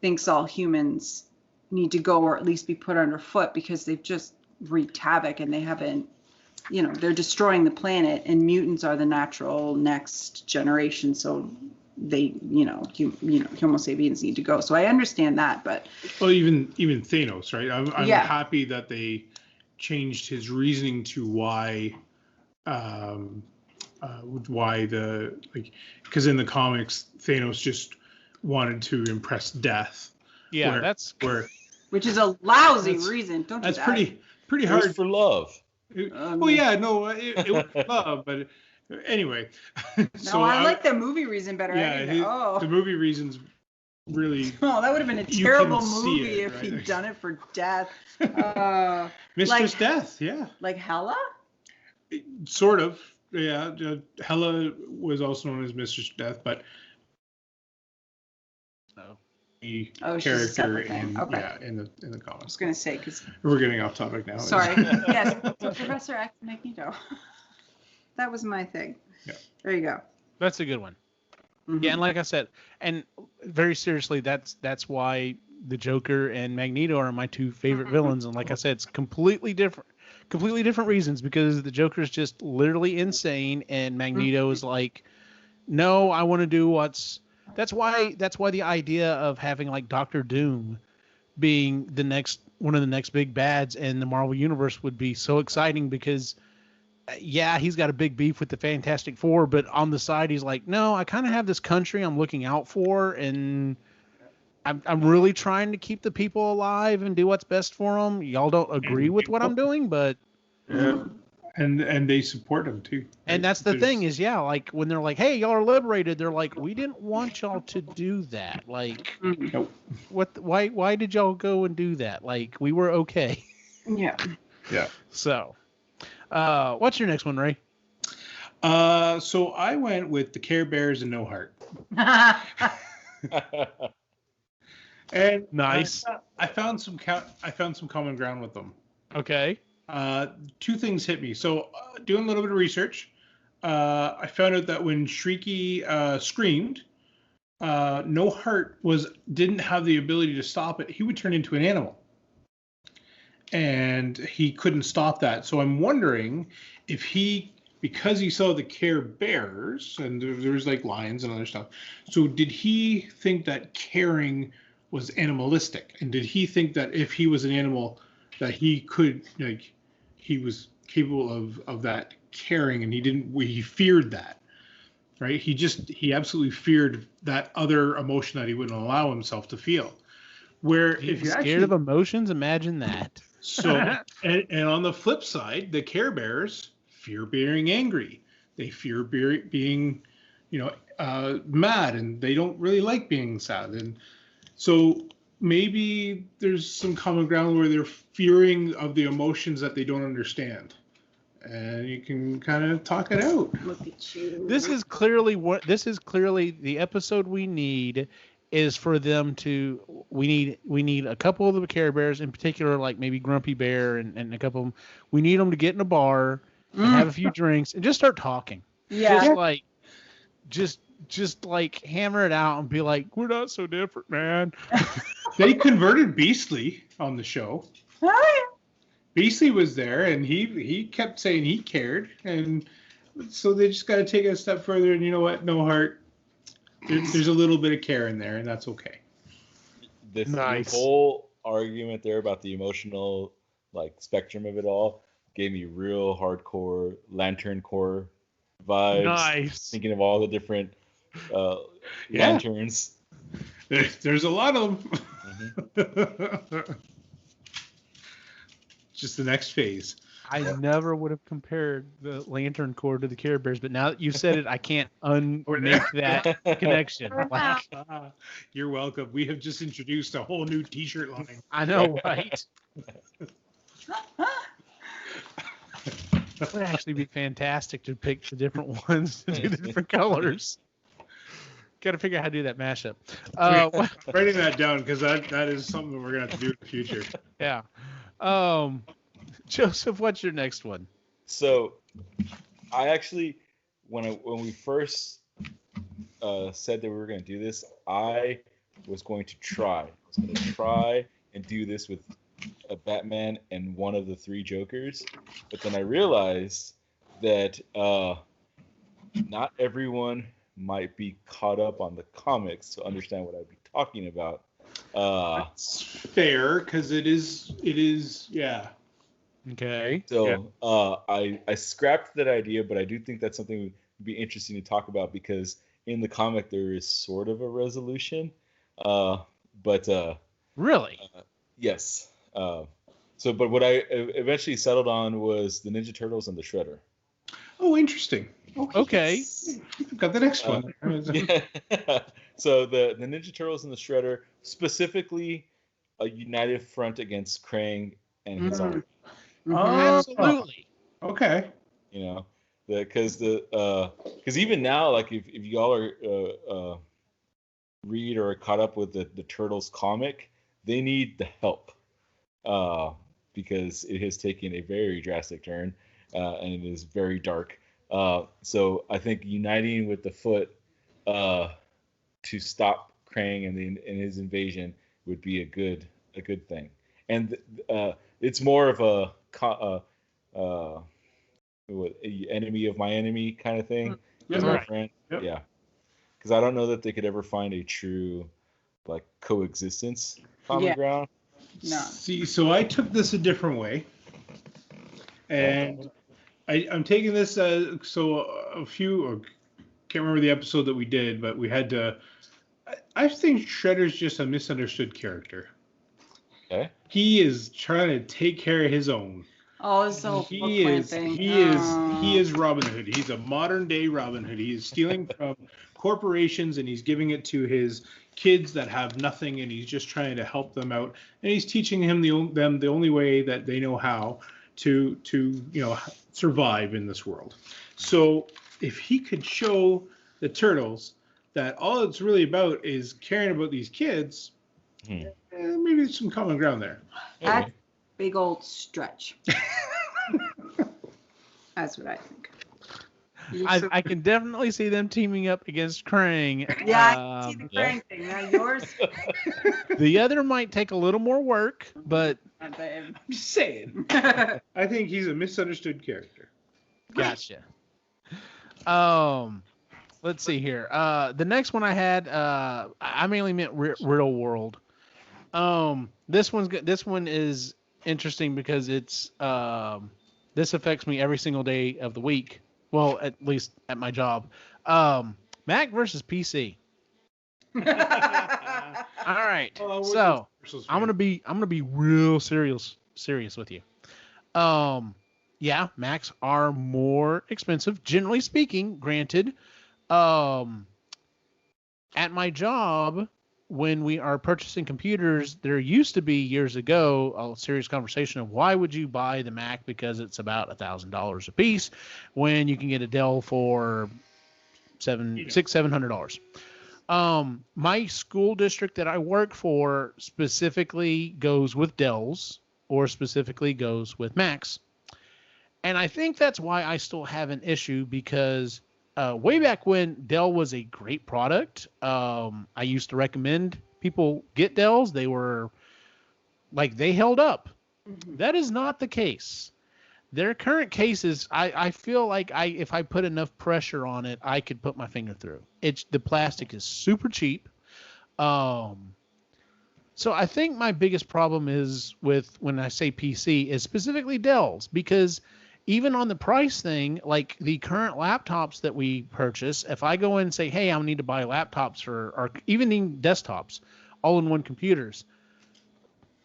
thinks all humans need to go, or at least be put underfoot, because they've just wreaked havoc and they haven't, they're destroying the planet, and mutants are the natural next generation. So they, Homo sapiens need to go. So I understand that, but. Well, even Thanos, right? I'm happy that they changed his reasoning to why because in the comics, Thanos just wanted to impress death. Yeah, which is a lousy reason. Don't do that. pretty It was hard. for love. It was love, but anyway. No, I like the movie reason better. The movie reason's really. Oh, that would have been a You terrible can see movie it, if right? he'd done it for death. Mistress Death, yeah. Like Hella? Sort of, yeah. Hela was also known as Mistress Death, but the she's a character separate thing. in the I was comics. gonna say because. We're getting off topic now. Sorry. Yes, Professor X Magneto. That was my thing. Yeah. There you go. That's a good one. Mm-hmm. Yeah, and like I said, and very seriously, that's why the Joker and Magneto are my two favorite villains. And like I said, it's completely different reasons, because the Joker's just literally insane, and Magneto is like, no, I want to do what's. That's why the idea of having like Doctor Doom being one of the next big bads in the Marvel Universe would be so exciting, because yeah, he's got a big beef with the Fantastic Four, but on the side he's like, no, I kind of have this country I'm looking out for, and I'm really trying to keep the people alive and do what's best for them. Y'all don't agree with what I'm doing, but and they support him too. And that's the thing is, yeah, like when they're like, hey, y'all are liberated, they're like, we didn't want y'all to do that. Like, nope. Why did y'all go and do that? Like, we were okay. Yeah. Yeah. So, what's your next one, Ray? So I went with the Care Bears and No Heart. And nice. I found some common ground with them. Okay. Two things hit me. So doing a little bit of research, I found out that when Shrieky screamed, No Heart didn't have the ability to stop it. He would turn into an animal, and he couldn't stop that. So I'm wondering if because he saw the Care Bears and there's like lions and other stuff. So did he think that caring was animalistic, and did he think that if he was an animal that he could, like, he was capable of that caring, and he feared that, right? He absolutely feared that other emotion that he wouldn't allow himself to feel. Where if you're scared of emotions, imagine that. So, and on the flip side, the Care Bears fear being angry. They fear being, mad, and they don't really like being sad. And so maybe there's some common ground where they're fearing of the emotions that they don't understand, and you can kind of talk it out. Look at you. This is clearly the episode we need. Is for them to we need a couple of the Care Bears in particular, like maybe Grumpy Bear and a couple of them. We need them to get in a bar and have a few drinks and just start talking. Yeah. Just like hammer it out and be like, we're not so different, man. They converted Beastly on the show. Beastly was there, and he kept saying he cared, and so they just got to take it a step further. And you know what? No Heart. There's a little bit of care in there, and that's okay. This whole argument there about the emotional spectrum of it all gave me real hardcore Lantern Corps vibes. Nice. Thinking of all the different lanterns. There's a lot of them. Mm-hmm. Just the next phase. I never would have compared the Lantern Corps to the Care Bears, but now that you've said it, I can't make that connection. You're welcome. We have just introduced a whole new T-shirt line. I know, right? That would actually be fantastic to pick the different ones to do the different colors. Got to figure out how to do that mashup. Writing that down, because that is something we're going to have to do in the future. Yeah. Joseph, what's your next one? So, I actually, when we first said that we were going to do this, I was going to try and do this with a Batman and one of the three Jokers, but then I realized that not everyone might be caught up on the comics to understand what I'd be talking about. That's fair, because it is, yeah. Okay. So I scrapped that idea, but I do think that's something would be interesting to talk about, because in the comic there is sort of a resolution. But really? Yes. But what I eventually settled on was the Ninja Turtles and the Shredder. Oh, interesting. Okay. I've got the next one. Yeah. So the Ninja Turtles and the Shredder, specifically a united front against Krang and his army. Absolutely. Okay. You know, because even now, like if y'all are read or are caught up with the Turtles comic, they need the help because it has taken a very drastic turn and it is very dark. So I think uniting with the Foot to stop Krang and his invasion would be a good thing. And it's more of a enemy of my enemy kind of thing. Yeah. As my Right. friend. Yep. Yeah. Because I don't know that they could ever find a true like coexistence common ground. No. See, so I took this a different way, and I'm taking this can't remember the episode that we did, but we had to. I think Shredder's just a misunderstood character. Okay. He is trying to take care of his own. Oh, it's the whole Book Point thing. He is Robin Hood. He's a modern day Robin Hood. He is stealing from corporations and he's giving it to his kids that have nothing, and he's just trying to help them out. And he's teaching them the only way that they know how to survive in this world. So if he could show the Turtles that all it's really about is caring about these kids, maybe there's some common ground there. That's big old stretch. That's what I think. I can definitely see them teaming up against Krang. Yeah, I can see the Krang thing. Now yours. The other might take a little more work, but I'm just saying. I think he's a misunderstood character. gotcha. Let's see here. The next one I had, I mainly meant real world. This one is interesting because it's this affects me every single day of the week. Well, at least at my job. Mac versus PC. All right. So I'm gonna be real serious with you. Yeah, Macs are more expensive, generally speaking. Granted, at my job, when we are purchasing computers, there used to be years ago a serious conversation of why would you buy the Mac because it's about $1,000 a piece when you can get a Dell for $700. My school district that I work for specifically goes with Dells or specifically goes with Macs. And I think that's why I still have an issue because way back when Dell was a great product, I used to recommend people get Dells. They were like, they held up. Mm-hmm. That is not the case. Their current cases, I feel like if I put enough pressure on it, I could put my finger through. The plastic is super cheap. So I think my biggest problem is with when I say PC is specifically Dells, because even on the price thing, like the current laptops that we purchase, if I go in and say, hey, I need to buy laptops or even desktops, all-in-one computers,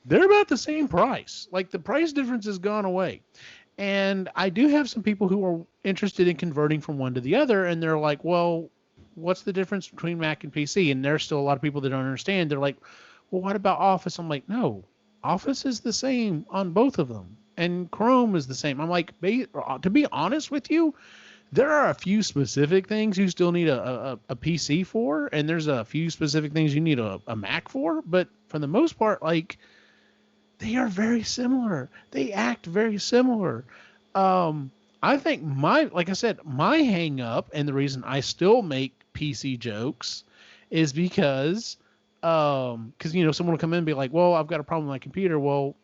they're about the same price. Like the price difference has gone away. And I do have some people who are interested in converting from one to the other, and they're like, well, what's the difference between Mac and PC? And there's still a lot of people that don't understand. They're like, well, what about Office? I'm like, no, Office is the same on both of them. And Chrome is the same. I'm like, to be honest with you, there are a few specific things you still need a PC for, and there's a few specific things you need a Mac for. But for the most part, like, they are very similar. They act very similar. I think like I said, my hang up and the reason I still make PC jokes is because someone will come in and be like, well, I've got a problem with my computer. Well,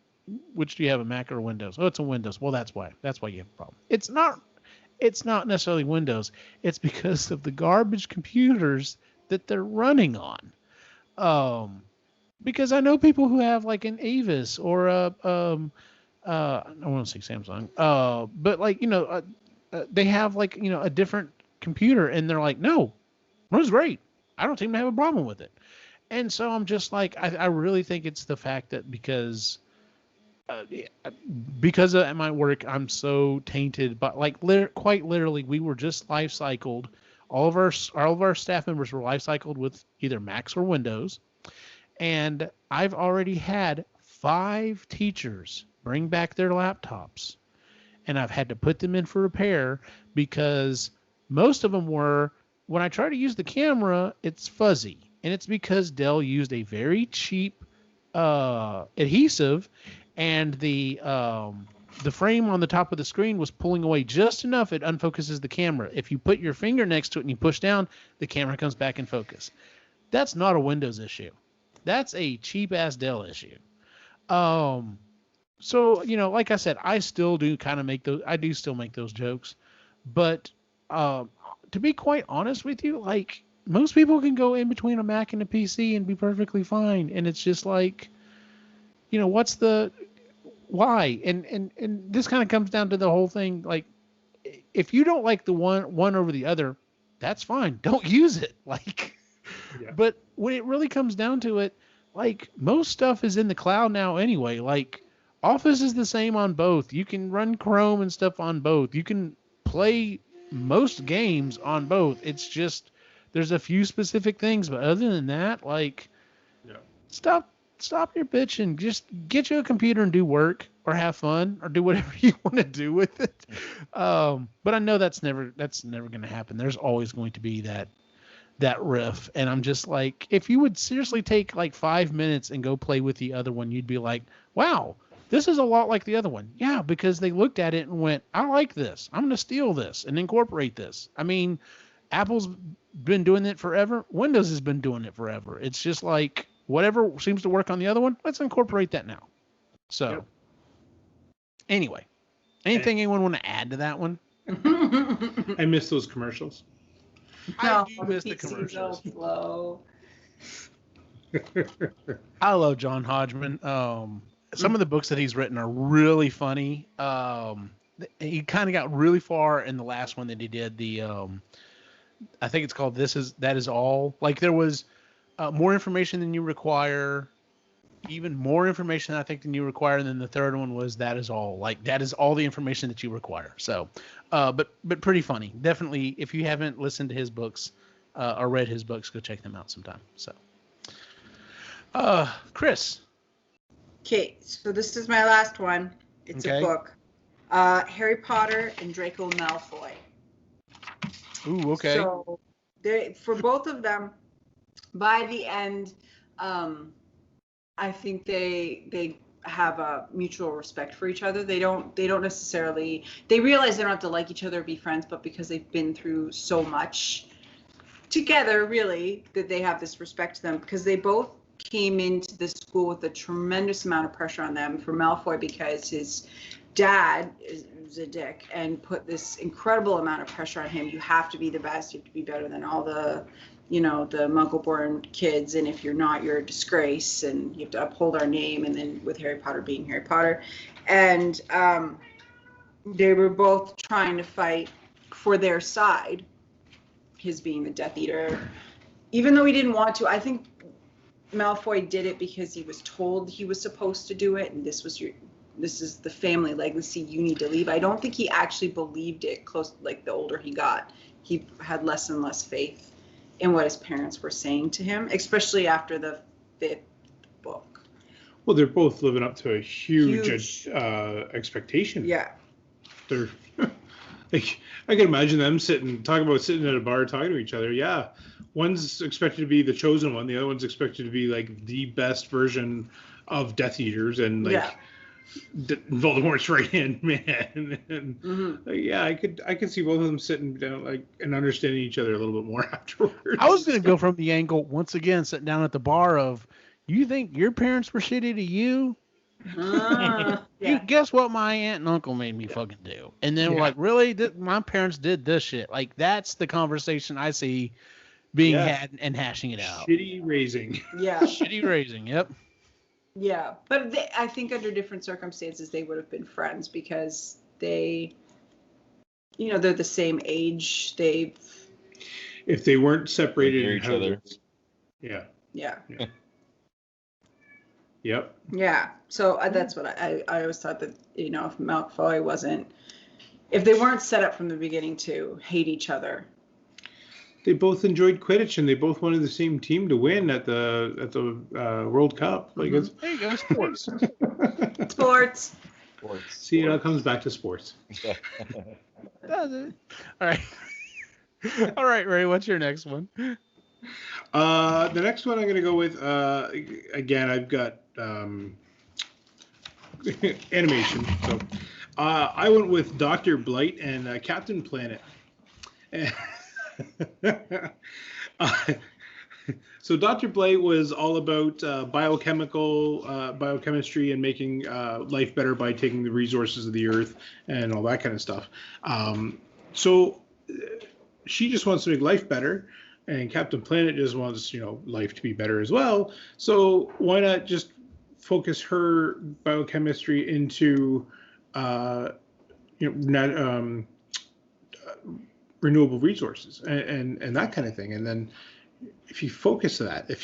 which do you have, a Mac or a Windows? Oh, it's a Windows. Well, that's why you have a problem. It's not necessarily Windows. It's because of the garbage computers that they're running on. Because I know people who have like an Avis or I want to say Samsung, but like, they have like, a different computer and they're like, no, it was great. I don't seem to have a problem with it. And so I'm just like, I really think it's the fact that because because of my work, I'm so tainted. But like, quite literally, we were just life cycled. All of our staff members were life cycled with either Macs or Windows, and I've already had 5 teachers bring back their laptops, and I've had to put them in for repair because most of them were, when I try to use the camera, it's fuzzy, and it's because Dell used a very cheap adhesive, and the frame on the top of the screen was pulling away just enough it unfocuses the camera. If you put your finger next to it and you push down, the camera comes back in focus. That's not a Windows issue. That's a cheap ass Dell issue. So, like I said, I still do kind of make those. I do still make those jokes, but to be quite honest with you, like, most people can go in between a Mac and a PC and be perfectly fine. And it's just like, what's the why? And this kind of comes down to the whole thing. Like, if you don't like the one over the other, that's fine. Don't use it. Like, yeah. But when it really comes down to it, like, most stuff is in the cloud now anyway. Like, Office is the same on both. You can run Chrome and stuff on both. You can play most games on both. It's just, there's a few specific things, but other than that, like, yeah. Stop your bitching. Just get you a computer and do work or have fun or do whatever you want to do with it. But I know that's never going to happen. There's always going to be that riff. And I'm just like, if you would seriously take like 5 minutes and go play with the other one, you'd be like, wow, this is a lot like the other one. Yeah, because they looked at it and went, I like this. I'm going to steal this and incorporate this. I mean, Apple's been doing it forever. Windows has been doing it forever. It's just like, whatever seems to work on the other one, let's incorporate that now. So, yep. Anyway, anything anyone want to add to that one? I miss those commercials. I do miss the commercials. I love John Hodgman. Some of the books that he's written are really funny. He kind of got really far in the last one that he did. I think it's called That Is All. Like, there was more information than you require, even more information I think than you require. And then the third one was That Is All. Like, that is all the information that you require. So, but pretty funny. Definitely, if you haven't listened to his books or read his books, go check them out sometime. So, Chris. Okay, so this is my last one. It's a book. Harry Potter and Draco Malfoy. Ooh, okay. So, for both of them, by the end, I think they have a mutual respect for each other. They don't necessarily, they realize they don't have to like each other or be friends, but because they've been through so much together, really, that they have this respect to them, because they both came into the school with a tremendous amount of pressure on them. For Malfoy, because his dad is a dick and put this incredible amount of pressure on him. You have to be the best. You have to be better than all the Muggle-born kids, and if you're not, you're a disgrace, and you have to uphold our name. And then with Harry Potter being Harry Potter, and they were both trying to fight for their side, his being the Death Eater, even though he didn't want to. I think Malfoy did it because he was told he was supposed to do it, and this is the family legacy, you need to leave. I don't think he actually believed it. Like, the older he got, he had less and less faith in what his parents were saying to him, especially after the 5th book. Well, they're both living up to a huge expectation. Yeah. They're like, I can imagine them sitting at a bar talking to each other. Yeah. One's expected to be the chosen one. The other one's expected to be like the best version of Death Eaters, and like Voldemort's right hand man. And yeah, I could see both of them sitting down like and understanding each other a little bit more afterwards. I was gonna go from the angle once again, sitting down at the bar of, you think your parents were shitty to you? You guess what my aunt and uncle made me fucking do? And then like, really, my parents did this shit. Like, that's the conversation I see being had and hashing it out. Shitty raising. Yeah. Shitty raising. Yep. Yeah, but I think under different circumstances they would have been friends, because they're the same age. If they weren't separated each other. Yeah. Yeah. Yep. Yeah. So that's what I always thought that, if Malfoy if they weren't set up from the beginning to hate each other. They both enjoyed Quidditch, and they both wanted the same team to win at the World Cup. Like it's There you go, sports. Sports. See, it all comes back to sports. Does it? All right. All right, Ray, what's your next one? The next one I'm going to go with, again, I've got animation. So I went with Dr. Blight and Captain Planet. So Dr. Blight was all about biochemistry and making life better by taking the resources of the earth and all that kind of stuff. So she just wants to make life better, and Captain Planet just wants, life to be better as well. So why not just focus her biochemistry into, renewable resources and that kind of thing. And then if you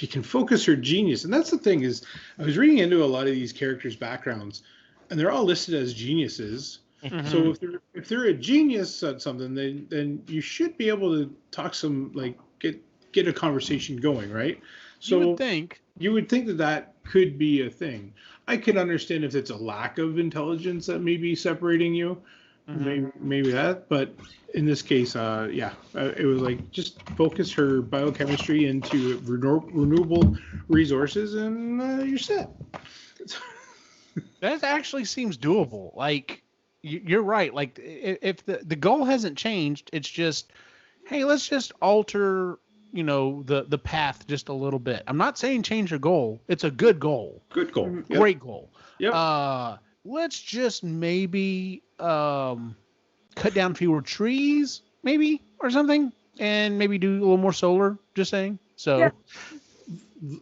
can focus her genius, and that's the thing is, I was reading into a lot of these characters' backgrounds, and they're all listed as geniuses. Mm-hmm. So if they're a genius at something, then you should be able to talk get a conversation going, right? So you would think that could be a thing. I could understand if it's a lack of intelligence that may be separating you. Mm-hmm. Maybe that, but in this case, it was like just focus her biochemistry into renewable resources, and you're set. That actually seems doable. Like you're right. Like if the goal hasn't changed, it's just, hey, let's just alter, the path just a little bit. I'm not saying change your goal. It's a good goal. Good goal. Mm-hmm. Great goal. Yep. Let's just maybe cut down fewer trees, maybe, or something, and maybe do a little more solar, just saying. So yeah.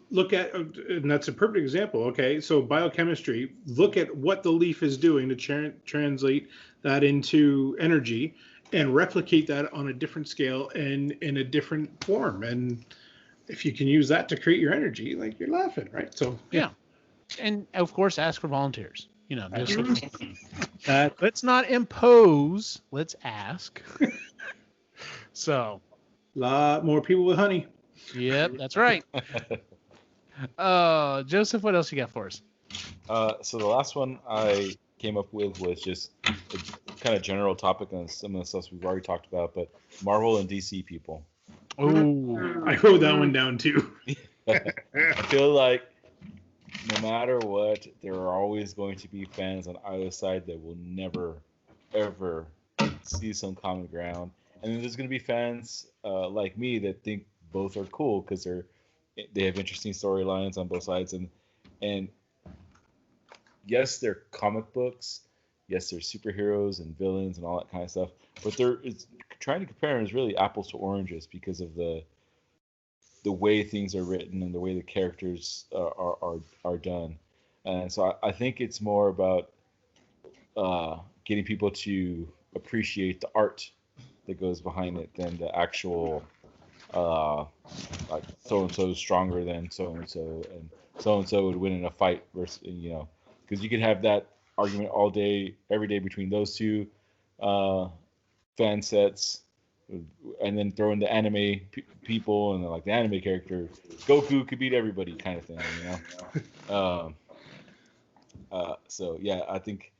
Look at, and that's a perfect example. Okay, so biochemistry, look at what the leaf is doing to translate that into energy and replicate that on a different scale and in a different form. And if you can use that to create your energy, like, you're laughing, right? So yeah. And of course, ask for volunteers. Let's not impose. Let's ask. So, a lot more people with honey. Yep, that's right. Joseph, what else you got for us? So the last one I came up with was just a kind of general topic on some of the stuff we've already talked about, but Marvel and DC people. Oh, I wrote that one down too. I feel like no matter what, there are always going to be fans on either side that will never, ever see some common ground. And then there's going to be fans like me that think both are cool because they have interesting storylines on both sides. And yes, they're comic books. Yes, they're superheroes and villains and all that kind of stuff. But trying to compare them is really apples to oranges because of the way things are written and the way the characters are done. And so I think it's more about getting people to appreciate the art that goes behind it than the actual like so-and-so is stronger than so-and-so and so-and-so would win in a fight versus, because you could have that argument all day, every day between those two fan sets, and then throw in the anime people and like the anime character, Goku could beat everybody kind of thing, So yeah, I think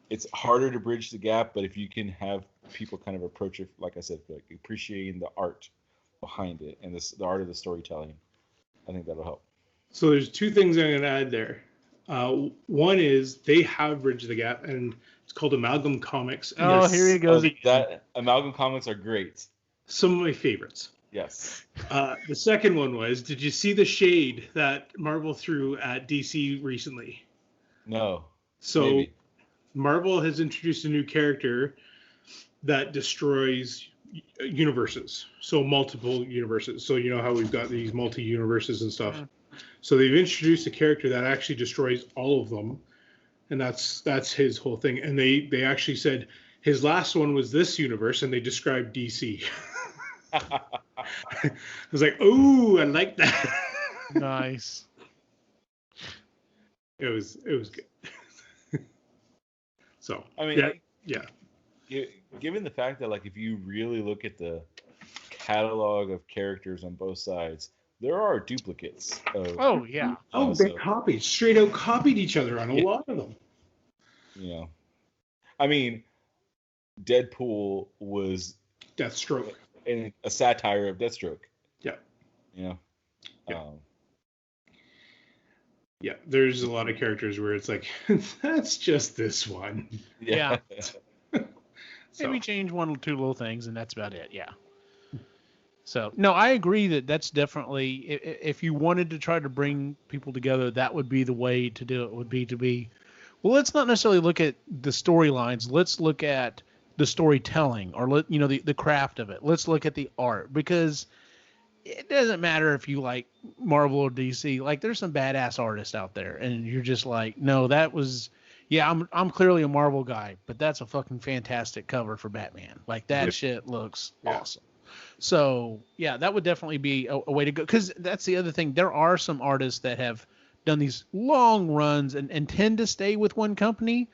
it's harder to bridge the gap, but if you can have people kind of approach it, like I said, like appreciating the art behind it and the art of the storytelling, I think that'll help. So there's two things I'm going to add there. One is they have bridged the gap, and it's called Amalgam Comics. Oh, here he goes. That Amalgam Comics are great. Some of my favorites. Yes. The second one was, did you see the shade that Marvel threw at DC recently? No. So maybe. Marvel has introduced a new character that destroys universes. So multiple universes. So you know how we've got these multi-universes and stuff. So they've introduced a character that actually destroys all of them. And that's his whole thing. And they actually said his last one was this universe, and they described DC. I was like, oh, I like that. Nice. It was good. So I mean, yeah. Given the fact that, like, if you really look at the catalog of characters on both sides, there are duplicates of. Oh yeah. Oh, they copied, straight out copied each other on a lot of them. You know, I mean, Deadpool was Deathstroke, a satire of Deathstroke. Yeah. You know. Yeah. Yeah, there's a lot of characters where it's like, that's just this one. Yeah. So. Maybe change one or two little things, and that's about it. Yeah. So no, I agree that's definitely, if you wanted to try to bring people together, that would be the way to do it. Would be to be, well, let's not necessarily look at the storylines. Let's look at the storytelling, or the craft of it. Let's look at the art, because it doesn't matter if you like Marvel or DC. Like, there's some badass artists out there, and you're just like, no, that was. Yeah, I'm clearly a Marvel guy, but that's a fucking fantastic cover for Batman. Like, that shit looks awesome. So, yeah, that would definitely be a way to go. Because that's the other thing. There are some artists that have done these long runs and tend to stay with one company.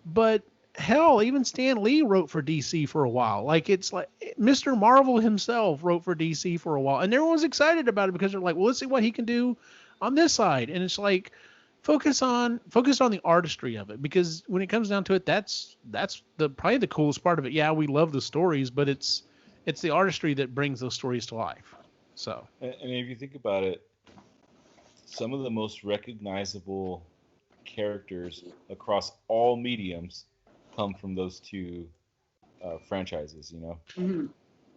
But, hell, even Stan Lee wrote for DC for a while. Like, it's like Mr. Marvel himself wrote for DC for a while. And everyone's excited about it because they're like, well, let's see what he can do on this side. And it's like, focus on the artistry of it, because when it comes down to it, that's probably the coolest part of it. Yeah, we love the stories, but it's the artistry that brings those stories to life. So, and if you think about it, some of the most recognizable characters across all mediums come from those two franchises. You know, Mm-hmm.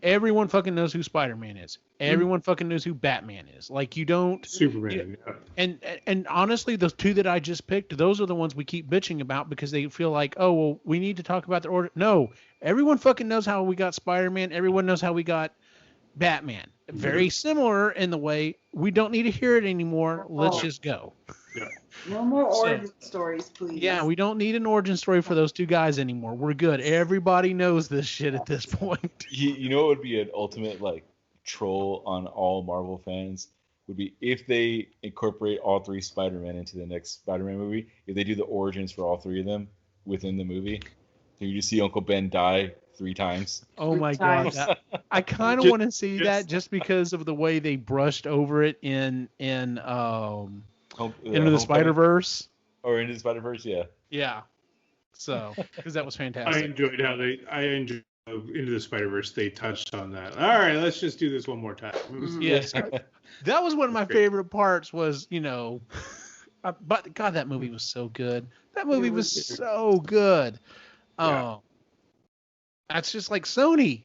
Everyone fucking knows who Spider-Man is. Everyone fucking knows who Batman is. Like, you don't. Superman. And honestly, those two that I just picked, those are the ones we keep bitching about because they feel like, oh, well, we need to talk about the order. No, everyone fucking knows how we got Spider-Man. Everyone knows how we got Batman. Very similar in the way we don't need to hear it anymore. Let's just go. Yeah. No more origin stories, please. Yeah, we don't need an origin story for those two guys anymore. We're good. Everybody knows this shit at this point. You know what would be an ultimate, like, troll on all Marvel fans would be if they incorporate all three Spider-Man into the next Spider-Man movie. If they do the origins for all three of them within the movie, so you just see Uncle Ben die 3 times. Oh my god! I kind of want to see that just because of the way they brushed over it in Into the Spider-Verse. Or Into the Spider-Verse, yeah. Yeah. So, because that was fantastic. I enjoyed Into the Spider-Verse. They touched on that. All right, let's just do this one more time. Yes. That was one of my favorite parts was, but God, that movie was so good. That movie was so good. Yeah. That's just like Sony.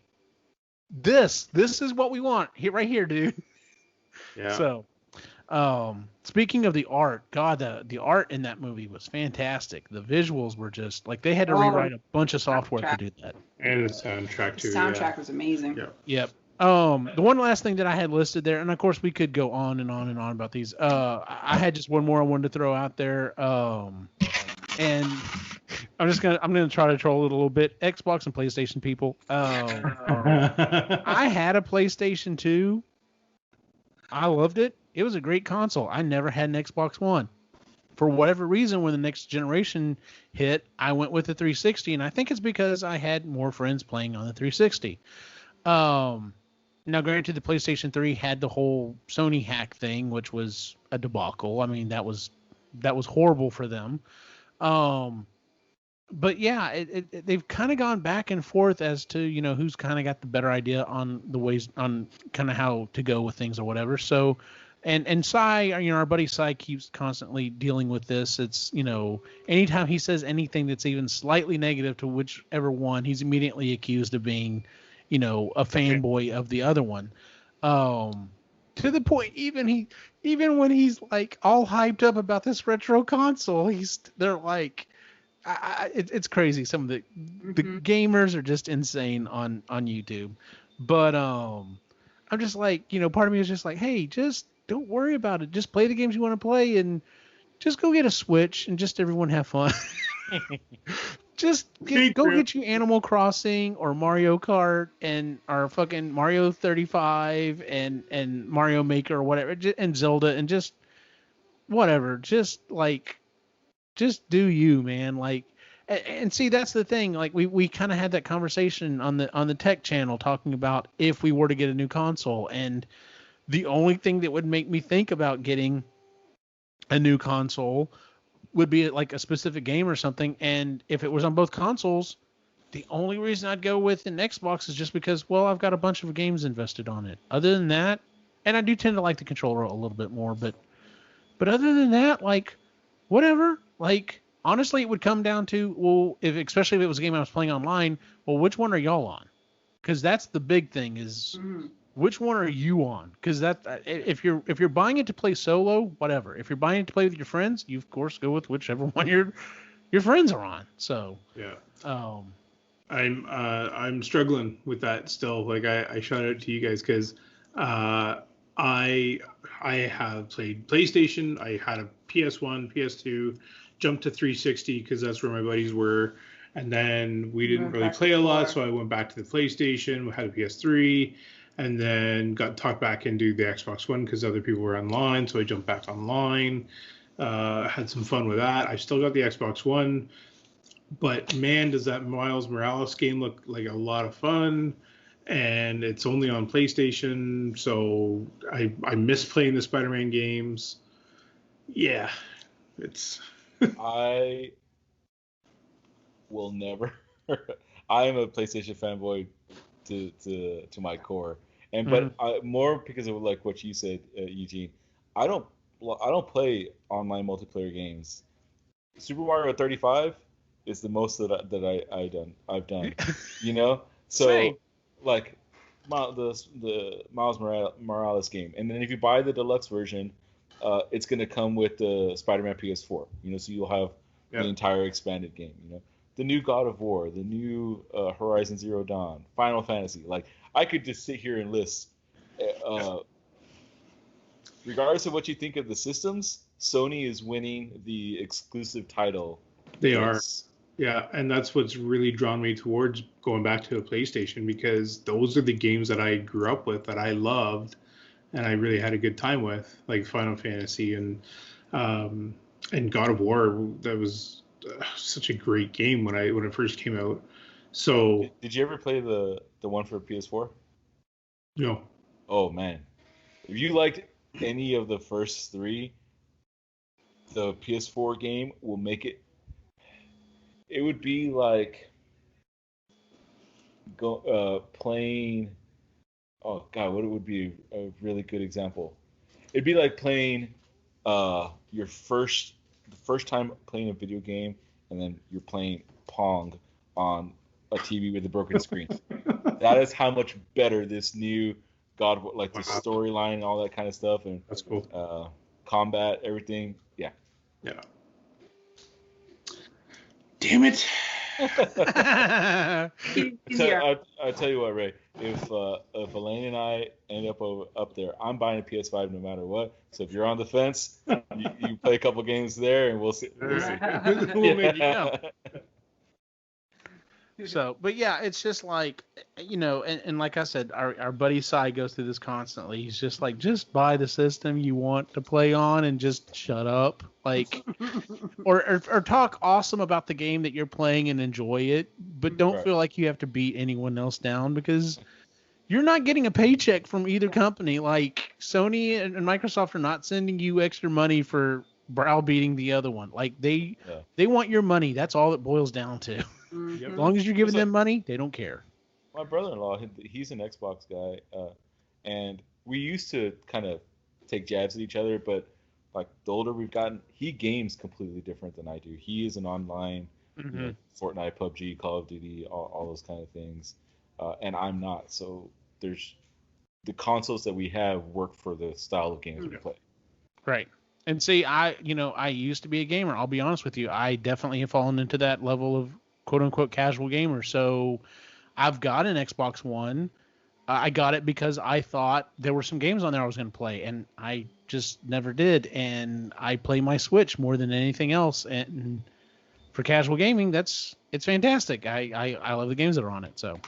This is what we want here, right here, dude. Yeah. So, speaking of the art, God, the art in that movie was fantastic. The visuals were just like they had to rewrite a bunch of software to do that. And the soundtrack too. The soundtrack was amazing. Yeah. Yep. The one last thing that I had listed there, and of course we could go on and on and on about these. I had just one more I wanted to throw out there. And I'm gonna try to troll it a little bit. Xbox and PlayStation people. I had a PlayStation 2. I loved it. It was a great console. I never had an Xbox One. For whatever reason, when the next generation hit, I went with the 360, and I think it's because I had more friends playing on the 360. Now, granted, the PlayStation 3 had the whole Sony hack thing, which was a debacle. I mean, that was horrible for them. But yeah, they've kind of gone back and forth as to who's kind of got the better idea on the ways on kind of how to go with things or whatever. So, and Cy, our buddy Cy keeps constantly dealing with this. It's anytime he says anything that's even slightly negative to whichever one, he's immediately accused of being a fanboy of the other one. To the point, even when he's like all hyped up about this retro console, they're like, it's crazy. Some of the gamers are just insane on YouTube. But I'm just like, part of me is just like, hey, just don't worry about it. Just play the games you want to play and just go get a Switch and just everyone have fun. Just go get you Animal Crossing or Mario Kart or fucking Mario 35 and Mario Maker or whatever, and Zelda and just whatever. Just like just do you, man. Like, and see, that's the thing. Like, we kind of had that conversation on the tech channel talking about if we were to get a new console, and the only thing that would make me think about getting a new console would be like a specific game or something. And if it was on both consoles, the only reason I'd go with an Xbox is just because, well, I've got a bunch of games invested on it. Other than that, and I do tend to like the controller a little bit more, but other than that, like, whatever. Like, honestly, it would come down to, well, especially if it was a game I was playing online, well, which one are y'all on? Because that's the big thing is which one are you on? Because if you're buying it to play solo, whatever. If you're buying it to play with your friends, you of course go with whichever one your friends are on. So yeah. Um, I'm struggling with that still. Like I shout out to you guys because I have played PlayStation. I had a PS1, PS2, jumped to 360 because that's where my buddies were, and then we didn't really play a lot, so I went back to the PlayStation. We had a PS3, and then got talked back into the Xbox One because other people were online, so I jumped back online. Had some fun with that. I still got the Xbox One. But man, does that Miles Morales game look like a lot of fun. And it's only on PlayStation, so I miss playing the Spider-Man games. Yeah, it's... I will never... I am a PlayStation fanboy to my core. And but more because of like what you said, Eugene. I don't play online multiplayer games. Super Mario 35 is the most I've done. You know, so Same. like the Miles Morales game, and then if you buy the deluxe version, it's gonna come with the Spider-Man PS4. You know, so you'll have the entire expanded game. You know, the new God of War, the new Horizon Zero Dawn, Final Fantasy. Like I could just sit here and list. Regardless of what you think of the systems, Sony is winning the exclusive title. They are. Yeah, and that's what's really drawn me towards going back to a PlayStation because those are the games that I grew up with, that I loved, and I really had a good time with, like Final Fantasy and God of War. That was such a great game when it first came out. So did you ever play the one for PS4? No. Oh man, if you liked any of the first three, the PS4 game will make it. It would be like playing. Oh God, what would be a really good example? It'd be like playing the first time playing a video game, and then you're playing Pong on a TV with a broken screen. That is how much better this new God, like the storyline and all that kind of stuff, and that's cool. Combat, everything. Yeah. Damn it. So I'll tell you what, Ray. If Elaine and I end up there, I'm buying a PS5 no matter what. So if you're on the fence, you play a couple games there, and we'll see. We'll make it up. So, but yeah, it's just like, you know, and like I said, our buddy Cy goes through this constantly. He's just like, just buy the system you want to play on and just shut up. Like, or talk awesome about the game that you're playing and enjoy it, but don't feel like you have to beat anyone else down because you're not getting a paycheck from either company. Like Sony and Microsoft are not sending you extra money for browbeating the other one. Like they want your money. That's all it boils down to. Mm-hmm. As long as you're giving them money, they don't care. My brother-in-law, he's an Xbox guy, and we used to kind of take jabs at each other, but like the older we've gotten, he games completely different than I do. He is an online, you know, Fortnite, PUBG, Call of Duty, all those kind of things, and I'm not. So there's the consoles that we have work for the style of games we play. Right. And see, I used to be a gamer. I'll be honest with you. I definitely have fallen into that level of quote unquote casual gamer. So I've got an Xbox One. I got it because I thought there were some games on there I was going to play, and I just never did. And I play my Switch more than anything else. And for casual gaming, it's fantastic. I love the games that are on it. So,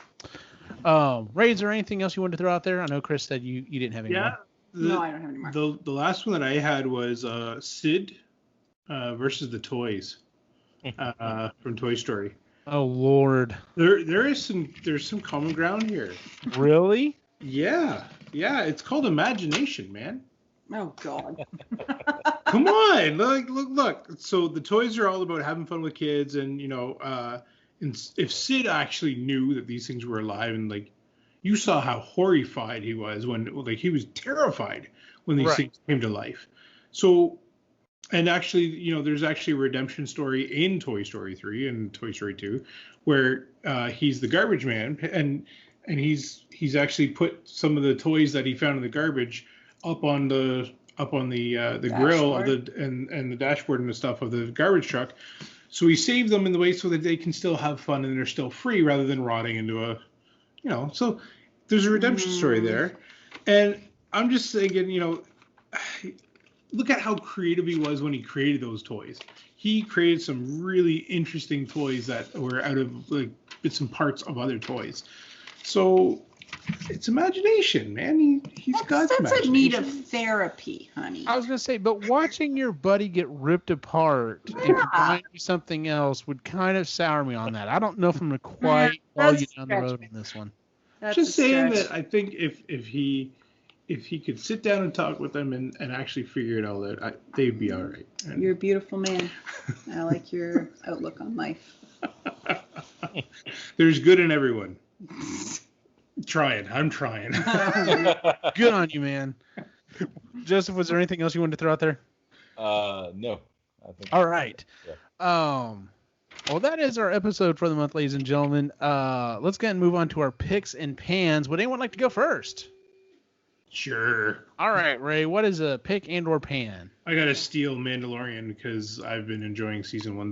Ray, is there anything else you wanted to throw out there? I know Chris said you didn't have any more. No, I don't have any more. The last one that I had was Sid. versus the toys from Toy Story. Oh Lord. There's some common ground here. Really? Yeah. It's called imagination, man. Oh God. Come on, look. So the toys are all about having fun with kids, and and if Sid actually knew that these things were alive, and like you saw how horrified he was when he was terrified when these things came to life. So, and actually, there's actually a redemption story in Toy Story 3 and Toy Story 2, where he's the garbage man, and he's actually put some of the toys that he found in the garbage up on the grill of and the dashboard and the stuff of the garbage truck. So he saved them in the way so that they can still have fun and they're still free rather than rotting into a, so there's a redemption story there. And I'm just thinking, look at how creative he was when he created those toys. He created some really interesting toys that were out of bits and parts of other toys. So it's imagination, man. He's got imagination. That's a need of therapy, honey. I was gonna say, but watching your buddy get ripped apart and combined with something else would kind of sour me on that. I don't know if I'm gonna quite follow you down the road on this one. That's just saying that I think if he could sit down and talk with them and actually figure it all out, they'd be all right. You're a beautiful man. I like your outlook on life. There's good in everyone. I'm trying. Good on you, man. Joseph, was there anything else you wanted to throw out there? No. I think all right. Yeah. Well, that is our episode for the month, ladies and gentlemen. Let's go ahead and move on to our picks and pans. Would anyone like to go first? Sure. All right, Ray. What is a pick and or pan? I gotta steal Mandalorian because I've been enjoying season 2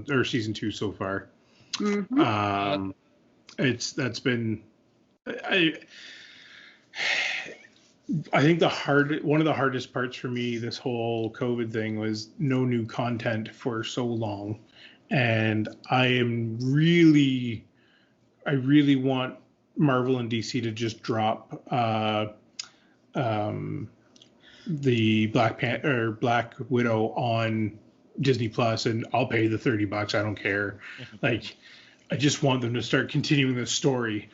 so far. Mm-hmm. That's been. I think one of the hardest parts for me this whole COVID thing was no new content for so long, and I really want Marvel and DC to just drop the Black Widow on Disney Plus, and I'll pay the $30. I don't care. I just want them to start continuing the story.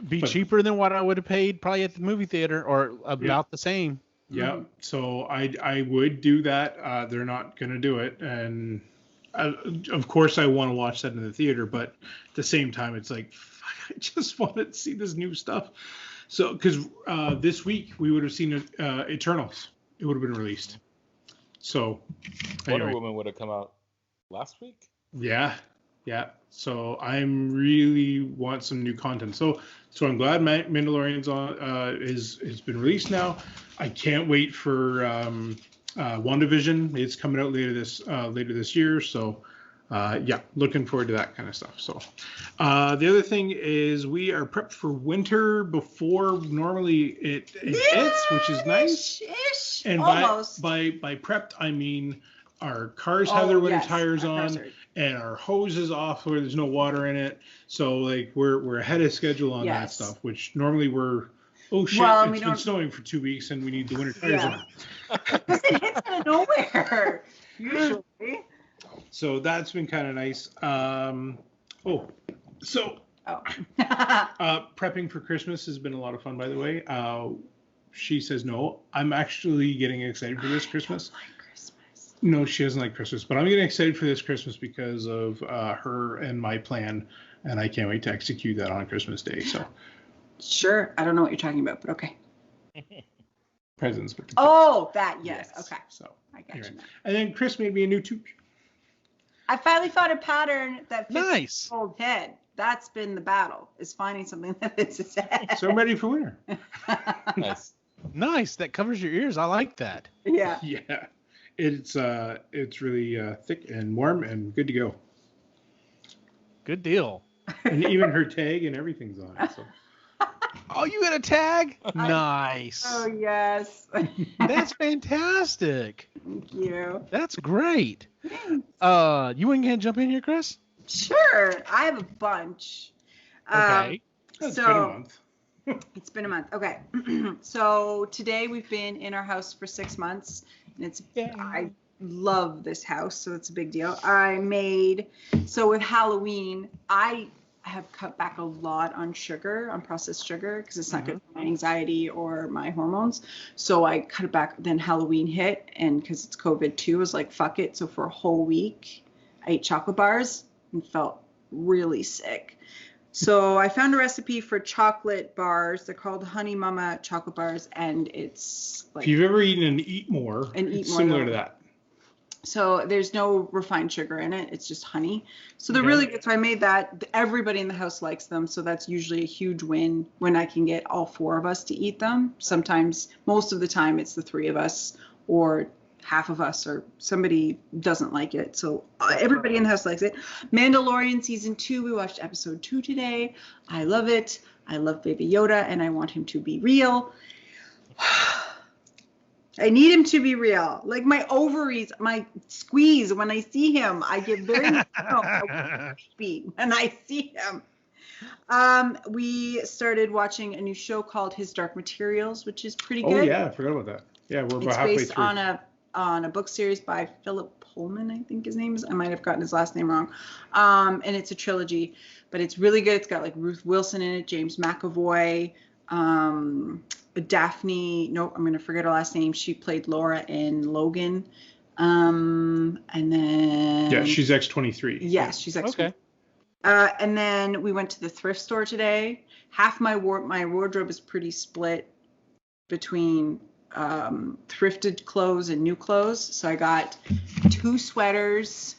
Be cheaper than what I would have paid probably at the movie theater, or about the same. Yeah, so I would do that. They're not going to do it, and of course I want to watch that in the theater, but at the same time it's like I just want to see this new stuff. So because this week we would have seen Eternals, it would have been released. So Wonder Woman would have come out last week. Yeah. So I'm really want some new content. So I'm glad Mandalorian's on has been released now. I can't wait for WandaVision. It's coming out later this year. So looking forward to that kind of stuff. So the other thing is we are prepped for winter before normally it hits, which is nice. And almost. by prepped I mean our cars have their winter tires on, and our hose is off where there's no water in it. So we're ahead of schedule on that stuff, which normally we're it's been snowing for 2 weeks and we need the winter tires on. Because it hits out of nowhere usually. So that's been kind of nice. Prepping for Christmas has been a lot of fun, by the way. She says no. I'm actually getting excited for this Christmas. No, she doesn't like Christmas, but I'm getting excited for this Christmas because of her and my plan, and I can't wait to execute that on Christmas Day. So, sure, I don't know what you're talking about, but okay. Presents with the kids. Oh, that yes, okay. So I got you. And then Chris made me a new tooth. I finally found a pattern that fits Nice. his old head. That's been the battle, is finding something that fits his head. So I'm ready for winter. Nice. That covers your ears. I like that. Yeah. Yeah. It's really thick and warm and good to go. Good deal. And even her tag and everything's on it. So. Oh, you got a tag? Nice. Oh yes. That's fantastic. Thank you. That's great. You want to jump in here, Chris? Sure. I have a bunch. Okay. It's been a month. It's been a month. Okay. So today we've been in our house for 6 months. And love this house, so it's a big deal. So with Halloween, I have cut back a lot on sugar, on processed sugar, because it's not good for my anxiety or my hormones. So I cut it back. Then Halloween hit, and because it's COVID too, I was like, fuck it. So for a whole week, I ate chocolate bars and felt really sick. So I found a recipe for chocolate bars. They're called Honey Mama chocolate bars, and it's like, if you've ever eaten an Eat More, it's similar to that. So there's no refined sugar in it. It's just honey. So they're really good. So I made that. Everybody in the house likes them. So that's usually a huge win when I can get all 4 of us to eat them. Sometimes, most of the time, it's the 3 of us or half of us, or somebody doesn't like it. So everybody in the house likes it. Mandalorian season 2. We watched episode 2 today. I love it. I love Baby Yoda, and I want him to be real. I need him to be real. Like my ovaries, my squeeze when I see him. I get very happy when I see him. We started watching a new show called His Dark Materials, which is pretty good. Oh yeah, I forgot about that. Yeah, we're about halfway through. It's based on a book series by Philip Pullman, I think his name is. I might have gotten his last name wrong. And it's a trilogy, but it's really good. It's got like Ruth Wilson in it, James McAvoy, Daphne, no, I'm going to forget her last name. She played Laura in Logan. And then... Yeah, she's X-23. Yes, she's X-23. Okay. And then we went to the thrift store today. Half my wardrobe is pretty split between thrifted clothes and new clothes. So I got 2 sweaters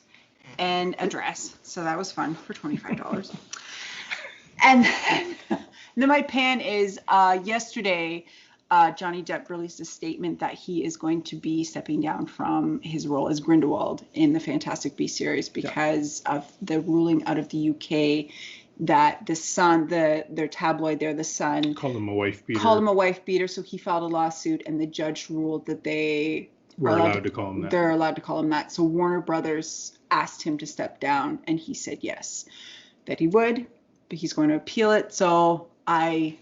and a dress. So that was fun for $25. And then my pan is yesterday, Johnny Depp released a statement that he is going to be stepping down from his role as Grindelwald in the Fantastic Beasts series because of the ruling out of the UK that the Sun, their tabloid there, the Sun, called him a wife beater. So he filed a lawsuit, and the judge ruled that they were allowed to call him that. They're allowed to call him that. So Warner Brothers asked him to step down, and he said yes, that he would, but he's going to appeal it. So I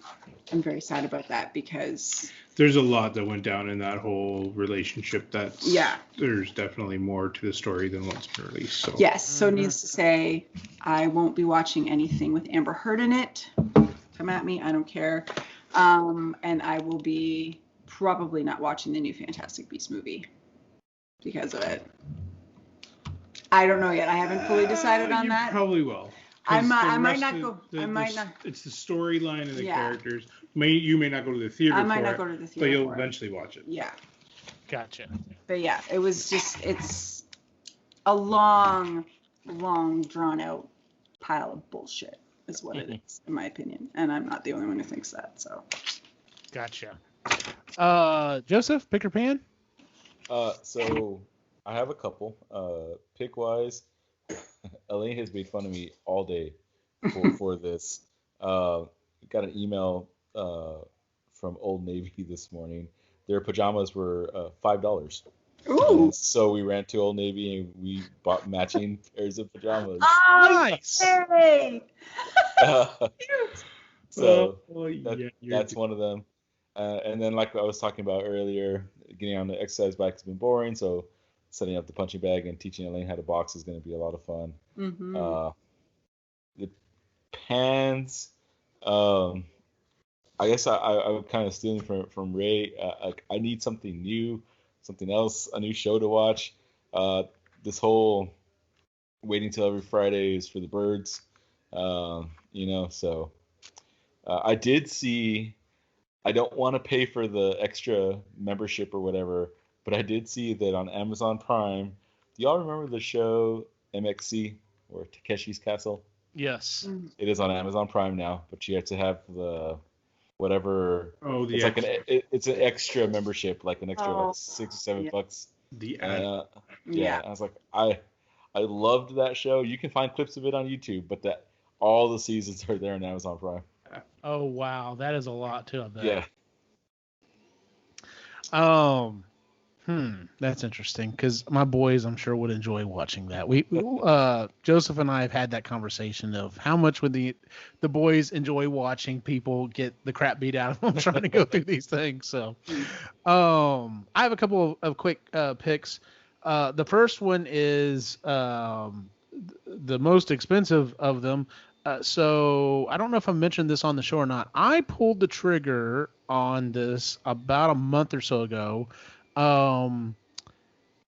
am very sad about that because there's a lot that went down in that whole relationship. There's definitely more to the story than what's been released. So. Yes. So needless to say, I won't be watching anything with Amber Heard in it. Come at me. I don't care. And I will be probably not watching the new Fantastic Beasts movie because of it. I don't know yet. I haven't fully decided on that. Probably will. I might not go. It's the storyline and the characters. You may not go to the theater. I might not go to the theater. But you'll eventually watch it. Yeah. Gotcha. But yeah, it was just, it's a long, drawn out pile of bullshit is what it is, in my opinion. And I'm not the only one who thinks that. So. Gotcha. Joseph, pick your pan. So I have a couple. Pick wise. Elaine has made fun of me all day for this. Got an email from Old Navy this morning. Their pajamas were $5. Ooh! So we ran to Old Navy and we bought matching pairs of pajamas. Oh, nice! Yay. So that's one of them. And then, like I was talking about earlier, getting on the exercise bike has been boring. So setting up the punching bag and teaching Elaine how to box is going to be a lot of fun. Mm-hmm. The pans, I guess I'm kind of stealing from Ray. I need something new, something else, a new show to watch. This whole waiting till every Friday is for the birds, so I did see, I don't want to pay for the extra membership or whatever, but I did see that on Amazon Prime. Do y'all remember the show MXC or Takeshi's Castle? Yes. It is on Amazon Prime now, but you have to have the whatever. Oh, the it's like it's an extra membership, like an extra like $6 or $7. The yeah. I was like, I loved that show. You can find clips of it on YouTube, but all the seasons are there on Amazon Prime. Oh wow, that is a lot too. I bet. Yeah. That's interesting because my boys, I'm sure, would enjoy watching that. We Joseph and I have had that conversation of how much would the boys enjoy watching people get the crap beat out of them trying to go through these things. So, I have a couple of quick picks. The first one is the most expensive of them. So I don't know if I mentioned this on the show or not. I pulled the trigger on this about a month or so ago.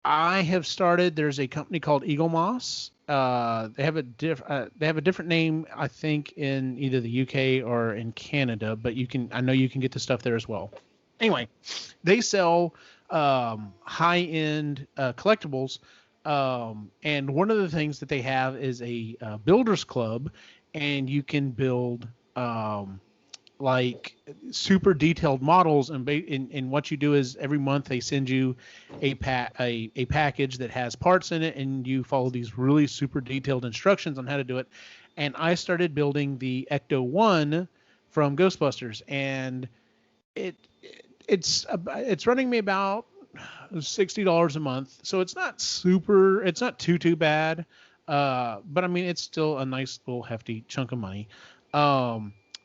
I have started. There's a company called Eagle Moss. They have a different name, I think, in either the UK or in Canada. But I know you can get the stuff there as well. Anyway, they sell high-end collectibles, and one of the things that they have is a builders club, and you can build like super detailed models, and what you do is every month they send you a package that has parts in it, and you follow these really super detailed instructions on how to do it. And I started building the Ecto 1 from Ghostbusters, and it's running me about $60 a month, so it's not too bad, but I mean it's still a nice little hefty chunk of money.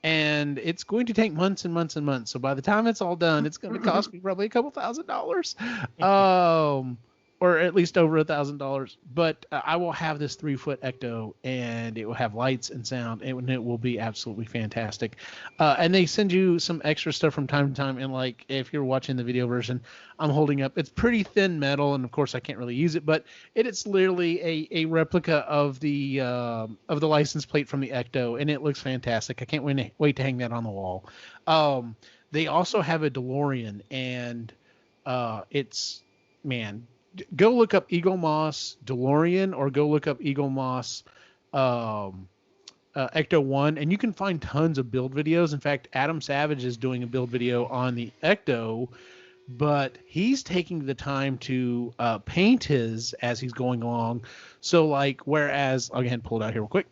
And it's going to take months and months and months. So by the time it's all done, it's going to cost me probably a couple $1,000s, or at least over $1,000. But I will have this 3-foot Ecto, and it will have lights and sound, and it will be absolutely fantastic. And they send you some extra stuff from time to time. And like if you're watching the video version, I'm holding up. It's pretty thin metal, and of course I can't really use it, but it's literally a replica of the license plate from the Ecto, and it looks fantastic. I can't wait to hang that on the wall. They also have a DeLorean, and go look up Eagle Moss DeLorean, or go look up Eagle Moss Ecto 1, and you can find tons of build videos. In fact, Adam Savage is doing a build video on the Ecto, but he's taking the time to paint his as he's going along. So like, whereas I'll go ahead and pull it out here real quick.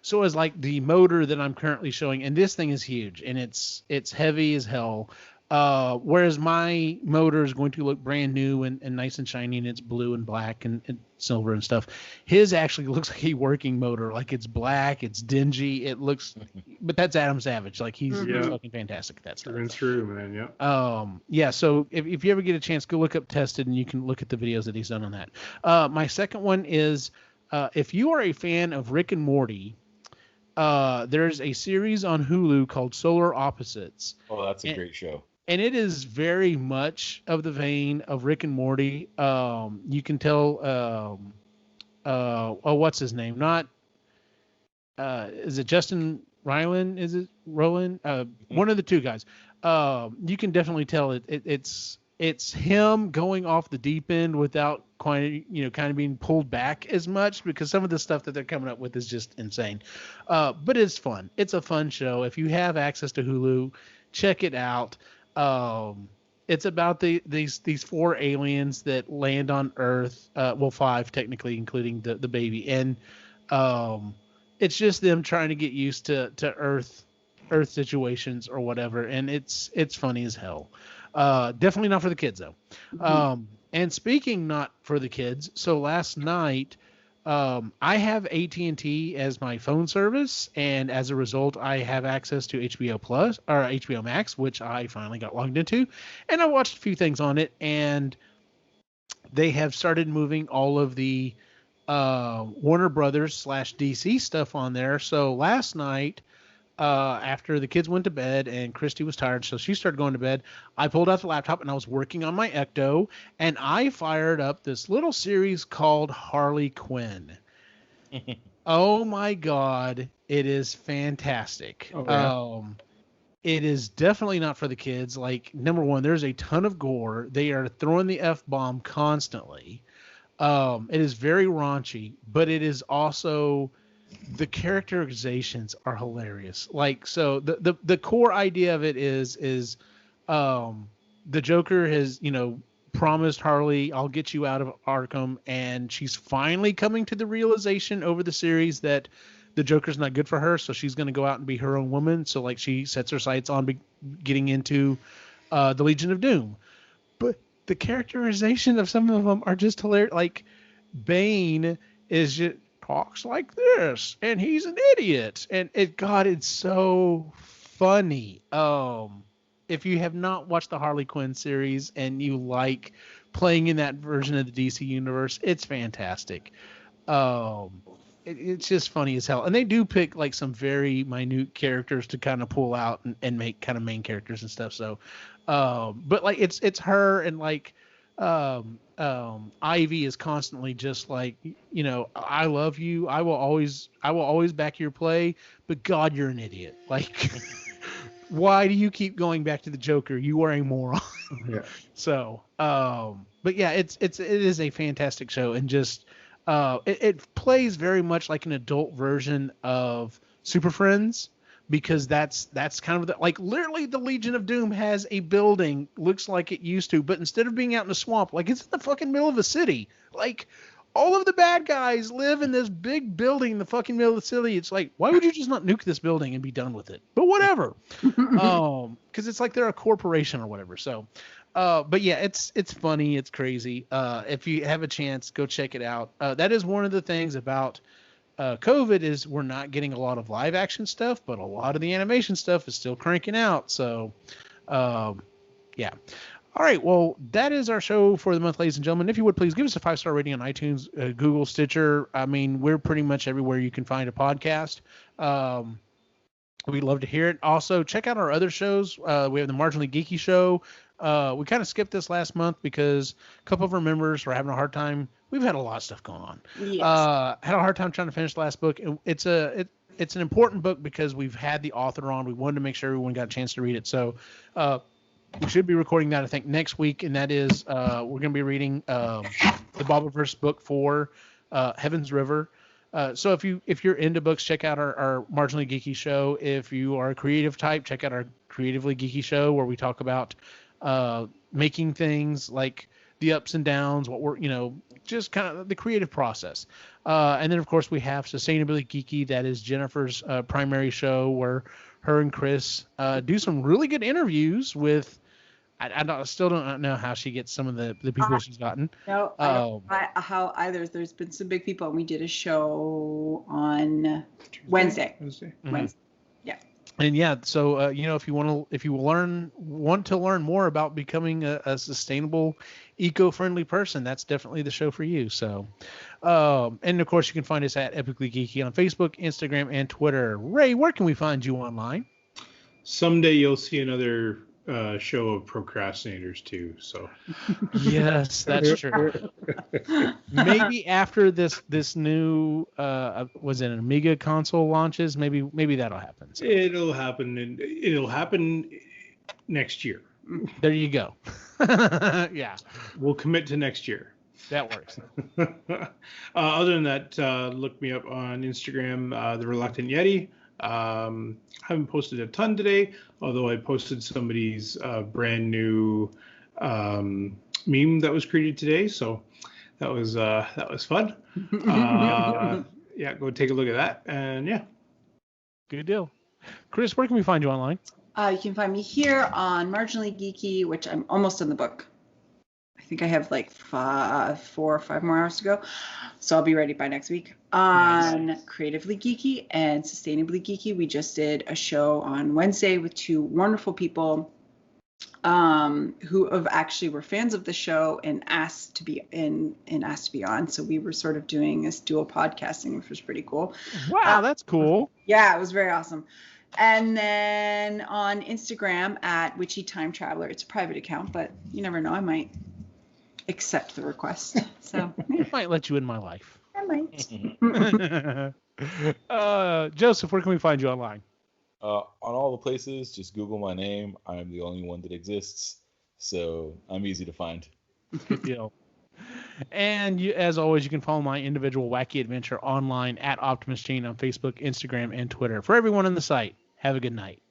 So as like the motor that I'm currently showing, and this thing is huge, and it's heavy as hell. Whereas my motor is going to look brand new and nice and shiny, and it's blue and black and silver and stuff. His actually looks like a working motor. Like it's black, it's dingy. It looks, but that's Adam Savage. Like he's fucking fantastic at that stuff. True, man. Yeah. Yeah. So if you ever get a chance, go look up Tested, and you can look at the videos that he's done on that. My second one is, if you are a fan of Rick and Morty, there's a series on Hulu called Solar Opposites. Oh, that's a great show. And it is very much of the vein of Rick and Morty. You can tell, what's his name? Not, is it Justin Ryland? Is it Roland? One of the two guys. You can definitely tell it's him going off the deep end without kind of being pulled back as much, because some of the stuff that they're coming up with is just insane. But it's fun. It's a fun show. If you have access to Hulu, check it out. It's about these 4 aliens that land on Earth. 5 technically, including the baby, and it's just them trying to get used to Earth situations or whatever, and it's funny as hell. Definitely not for the kids though. And speaking not for the kids, so last night I have AT&T as my phone service, and as a result, I have access to HBO Plus or HBO Max, which I finally got logged into, and I watched a few things on it, and they have started moving all of the Warner Brothers / DC stuff on there. So last night, after the kids went to bed and Christy was tired, so she started going to bed, I pulled out the laptop and I was working on my Ecto, and I fired up this little series called Harley Quinn. Oh my God, it is fantastic. Oh, yeah. It is definitely not for the kids. Like, number one, there's a ton of gore. They are throwing the F-bomb constantly. It is very raunchy, but it is also, the characterizations are hilarious. Like, so the core idea of it is the Joker has, promised Harley, I'll get you out of Arkham, and she's finally coming to the realization over the series that the Joker's not good for her, so she's going to go out and be her own woman. So like she sets her sights on getting into the Legion of Doom. But the characterization of some of them are just hilarious. Like Bane is just talks like this, and he's an idiot, and it's so funny. if you have not watched the Harley Quinn series and you like playing in that version of the DC universe, it's fantastic. It's just funny as hell, and they do pick like some very minute characters to kind of pull out and make kind of main characters and stuff. So, but like it's her and like Ivy is constantly just like, I love you. I will always back your play, but God, you're an idiot. Like, why do you keep going back to the Joker? You are a moron. Yeah. So, but yeah, it is a fantastic show, and just it plays very much like an adult version of Super Friends, because that's kind of like literally the Legion of Doom has a building, looks like it used to, but instead of being out in the swamp, like it's in the fucking middle of a city. Like all of the bad guys live in this big building in the fucking middle of the city. It's like, why would you just not nuke this building and be done with it? But whatever. Because it's like they're a corporation or whatever. So, but yeah, it's funny. It's crazy. If you have a chance, go check it out. That is one of the things about COVID is we're not getting a lot of live action stuff, but a lot of the animation stuff is still cranking out. So, yeah. All right. Well, that is our show for the month, ladies and gentlemen. If you would please give us a 5-star rating on iTunes, Google, Stitcher. I mean, we're pretty much everywhere you can find a podcast. We'd love to hear it. Also, check out our other shows. We have the Marginally Geeky show. We kind of skipped this last month because a couple of our members were having a hard time. We've had a lot of stuff going on. Yes. Had a hard time trying to finish the last book. It's an important book because we've had the author on. We wanted to make sure everyone got a chance to read it. So we should be recording that, I think, next week, and that is we're going to be reading the Bobiverse book 4, Heaven's River. So if you're into books, check out our Marginally Geeky show. If you are a creative type, check out our Creatively Geeky show, where we talk about making things, like the ups and downs, what we're, just kind of the creative process. And then, of course, we have Sustainably Geeky. That is Jennifer's primary show, where her and Chris do some really good interviews with. I still don't know how she gets some of the people she's gotten. No, I don't know how either. There's been some big people, and we did a show on Wednesday. Mm-hmm. Yeah. And yeah, so if you want to learn more about becoming a sustainable, eco-friendly person, that's definitely the show for you. So, and of course, you can find us at Epically Geeky on Facebook, Instagram, and Twitter. Ray, where can we find you online? Someday you'll see another show of procrastinators too. So yes, that's true. Maybe after this new was it an Amiga console launches, maybe that'll happen. So. It'll happen next year. There you go. Yeah, we'll commit to next year. That works. Other than that, look me up on Instagram, The Reluctant Yeti. Haven't posted a ton today, although I posted somebody's brand new meme that was created today, so that was fun. Yeah, go take a look at that, and yeah, good deal. Chris, where can we find you online? You can find me here on Marginally Geeky, which I'm almost in the book. I think I have like 4 or 5 more hours to go, so I'll be ready by next week. On nice. Creatively Geeky and Sustainably Geeky, we just did a show on Wednesday with 2 wonderful people who have actually were fans of the show and asked to be on. So we were sort of doing this dual podcasting, which was pretty cool. Wow, that's cool. Yeah, it was very awesome. And then on Instagram at Witchy Time Traveler. It's a private account, but you never know. I might accept the request. So I might let you in my life. I might. Joseph, where can we find you online? On all the places, just Google my name. I'm the only one that exists, so I'm easy to find. Good deal. And as always, you can follow my individual wacky adventure online at Optimus Gene on Facebook, Instagram, and Twitter. For everyone on the site, have a good night.